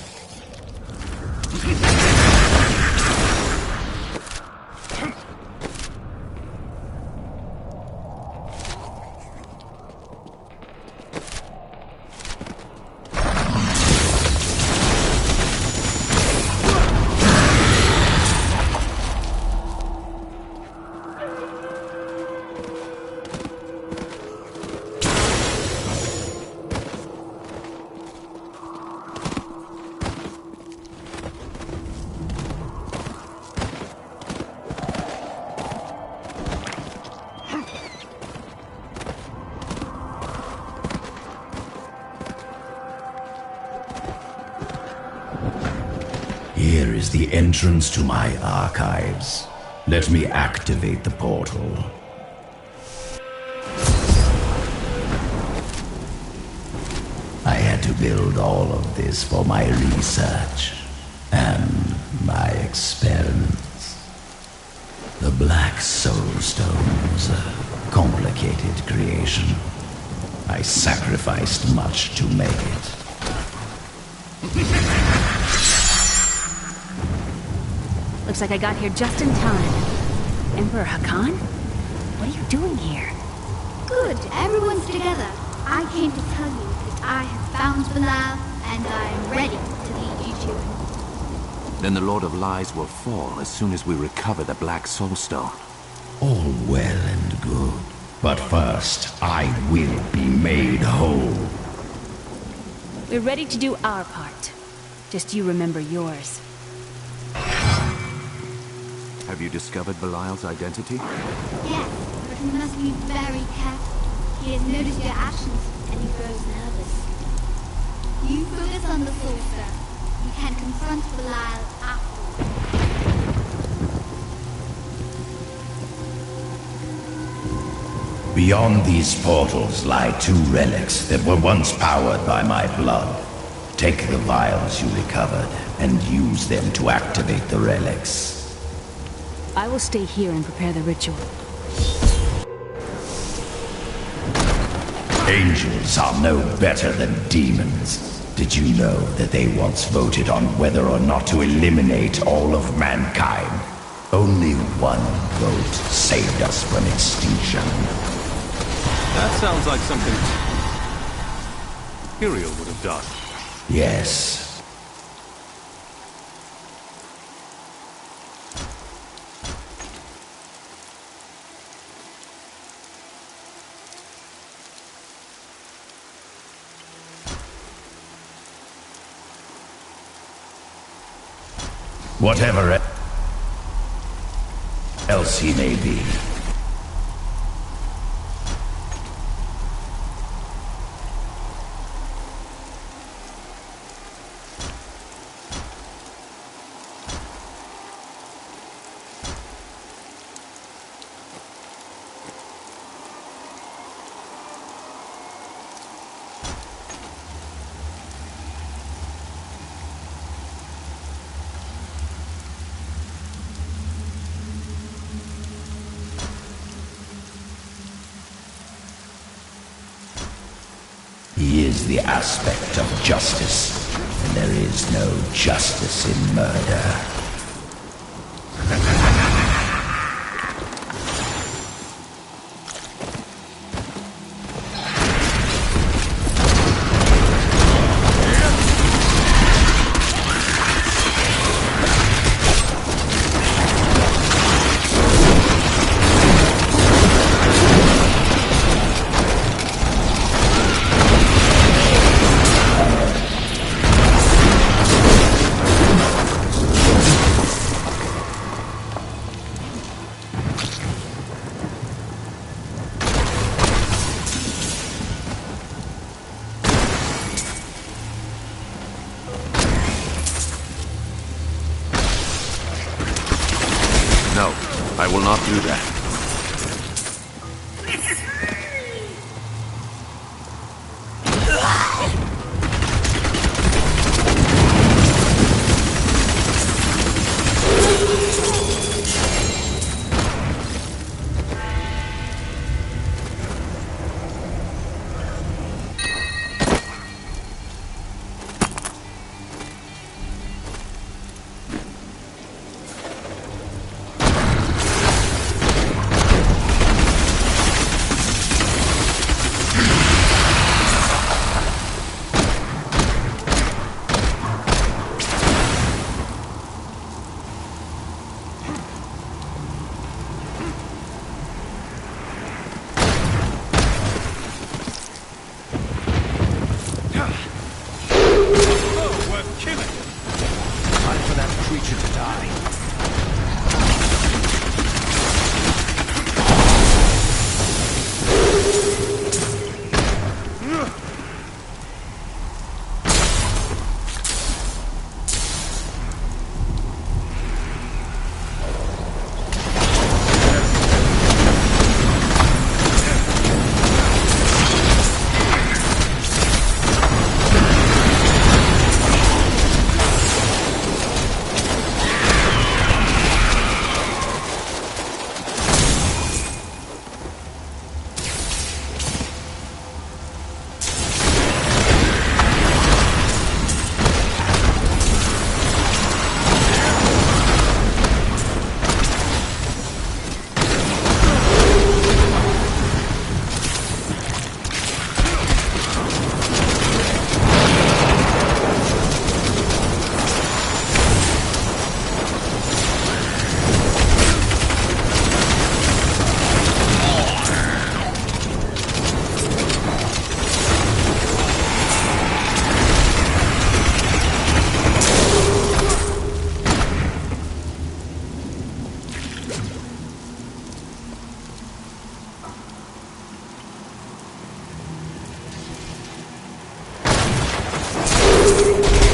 Speaker 15: Here is the entrance to my archives. Let me activate the portal. I had to build all of this for my research and my experiments. The Black Soulstone was a complicated creation. I sacrificed much to make it.
Speaker 7: Looks like I got here just in time. Emperor Hakan? What are you doing here?
Speaker 18: Good, everyone's together. I came to tell you that I have found Belial, and I am ready to lead you to him.
Speaker 2: Then the Lord of Lies will fall as soon as we recover the Black Soulstone.
Speaker 15: All well and good. But first, I will be made whole.
Speaker 7: We're ready to do our part. Just you remember yours.
Speaker 2: Have you discovered Belial's identity?
Speaker 18: Yes, but we must be very careful. He has noticed your actions, and he grows nervous. You focus on the Soulstone. You can confront Belial afterwards.
Speaker 15: Beyond these portals lie two relics that were once powered by my blood. Take the vials you recovered, and use them to activate the relics.
Speaker 7: I will stay here and prepare the ritual.
Speaker 15: Angels are no better than demons. Did you know that they once voted on whether or not to eliminate all of mankind? Only one vote saved us from extinction.
Speaker 9: That sounds like something Imperial would have done.
Speaker 15: Yes. Whatever else he may be. He is the aspect of justice, and there is no justice in murder.
Speaker 2: No, I will not do that.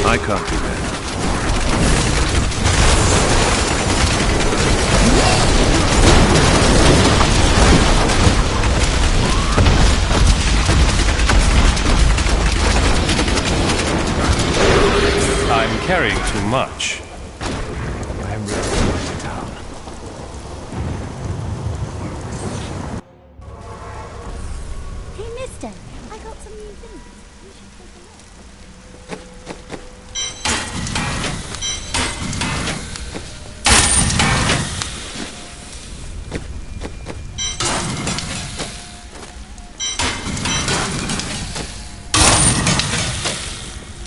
Speaker 2: I can't do that.
Speaker 9: I'm carrying too much.
Speaker 4: I'm really going to town.
Speaker 10: Hey, mister, I got some new things. You should take a look.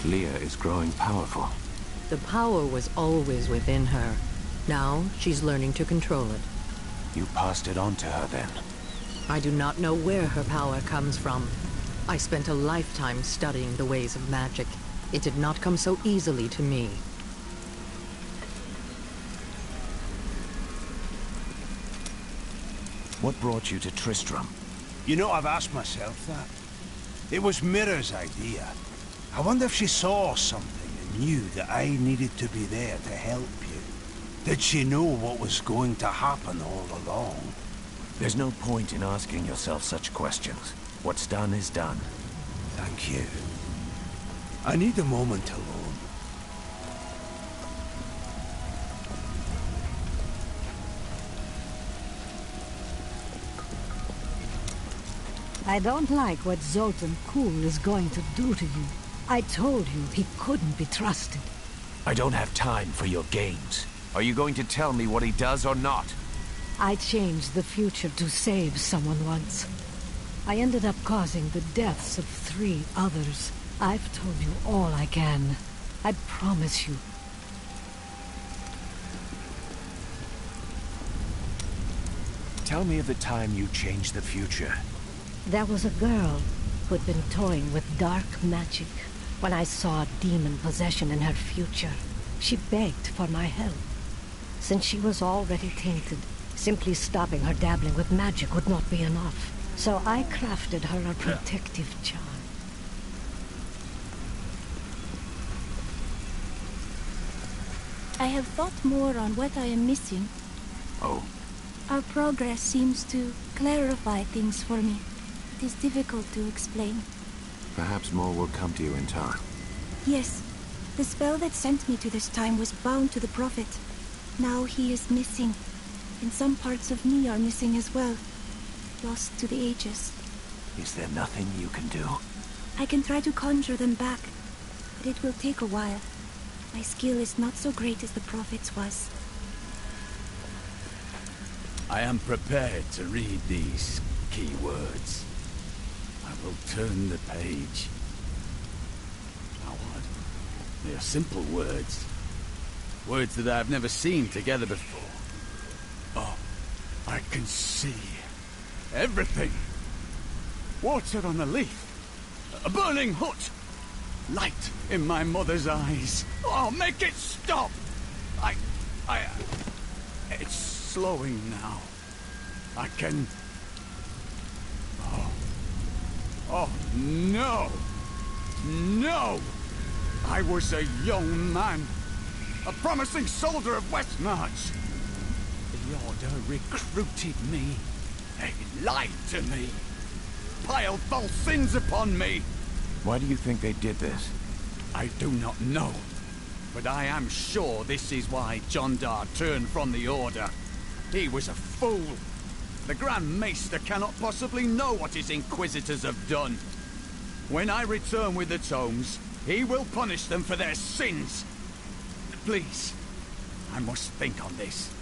Speaker 2: Leah is growing powerful.
Speaker 13: The power was always within her. Now, she's learning to control it.
Speaker 2: You passed it on to her then?
Speaker 13: I do not know where her power comes from. I spent a lifetime studying the ways of magic. It did not come so easily to me.
Speaker 2: What brought you to Tristram?
Speaker 12: You know, I've asked myself that. It was Mira's idea. I wonder if she saw something and knew that I needed to be there to help you. Did she know what was going to happen all along?
Speaker 2: There's no point in asking yourself such questions. What's done is done.
Speaker 12: Thank you. I need a moment alone.
Speaker 23: I don't like what Zoltan Kuhl is going to do to you. I told you he couldn't be trusted.
Speaker 2: I don't have time for your games. Are you going to tell me what he does or not?
Speaker 23: I changed the future to save someone once. I ended up causing the deaths of 3 others. I've told you all I can. I promise you.
Speaker 2: Tell me of the time you changed the future.
Speaker 23: There was a girl who'd been toying with dark magic. When I saw demon possession in her future, she begged for my help. Since she was already tainted, simply stopping her dabbling with magic would not be enough. So I crafted her a protective charm.
Speaker 6: I have thought more on what I am missing.
Speaker 2: Oh?
Speaker 6: Our progress seems to clarify things for me. It is difficult to explain.
Speaker 2: Perhaps more will come to you in time.
Speaker 6: Yes, the spell that sent me to this time was bound to the Prophet. Now he is missing, and some parts of me are missing as well. Lost to the ages.
Speaker 2: Is there nothing you can do?
Speaker 6: I can try to conjure them back, but it will take a while. My skill is not so great as the Prophet's was.
Speaker 1: I am prepared to read these key words. I will turn the page. Now what? They are simple words. Words that I have never seen together before. Oh, I can see everything. Water on a leaf. A burning hut. Light in my mother's eyes. Oh, make it stop! It's slowing now. I can... Oh, no! No! I was a young man. A promising soldier of Westmarch. The Order recruited me. They lied to me. Piled false sins upon me.
Speaker 2: Why do you think they did this?
Speaker 1: I do not know. But I am sure this is why Jondar turned from the Order. He was a fool. The Grand Maester cannot possibly know what his Inquisitors have done. When I return with the tomes, he will punish them for their sins. Please, I must think on this.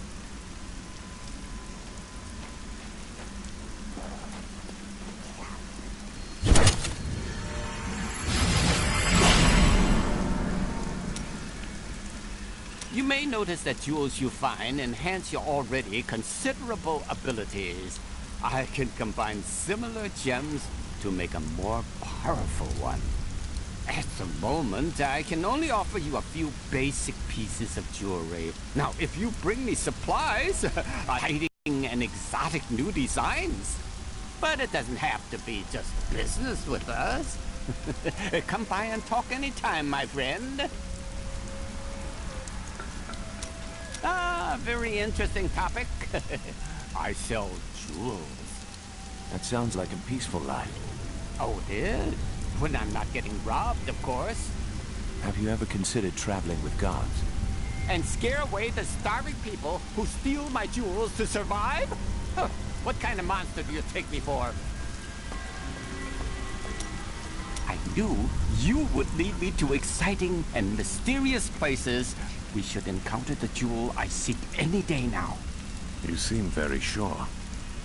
Speaker 22: You may notice that jewels you find enhance your already considerable abilities. I can combine similar gems to make a more powerful one. At the moment, I can only offer you a few basic pieces of jewelry. Now, if you bring me supplies, hiding and exotic new designs. But it doesn't have to be just business with us. Come by and talk anytime, my friend. Ah, very interesting topic. I sell jewels.
Speaker 2: That sounds like a peaceful life.
Speaker 22: Oh, it is? When I'm not getting robbed, of course.
Speaker 2: Have you ever considered traveling with guards?
Speaker 22: And scare away the starving people who steal my jewels to survive? Huh. What kind of monster do you take me for? I knew you would lead me to exciting and mysterious places. We should encounter the jewel I seek any day now.
Speaker 2: You seem very sure.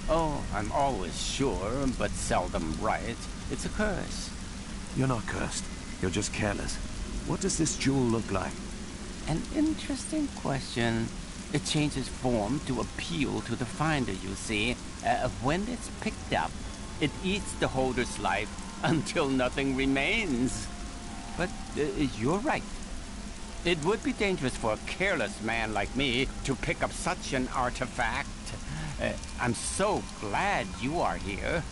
Speaker 22: Oh, I'm always sure, but seldom right. It's a curse.
Speaker 2: You're not cursed. You're just careless. What does this jewel look like?
Speaker 22: An interesting question. It changes form to appeal to the finder, you see. When it's picked up, it eats the holder's life until nothing remains. But you're right. It would be dangerous for a careless man like me to pick up such an artifact. I'm so glad you are here.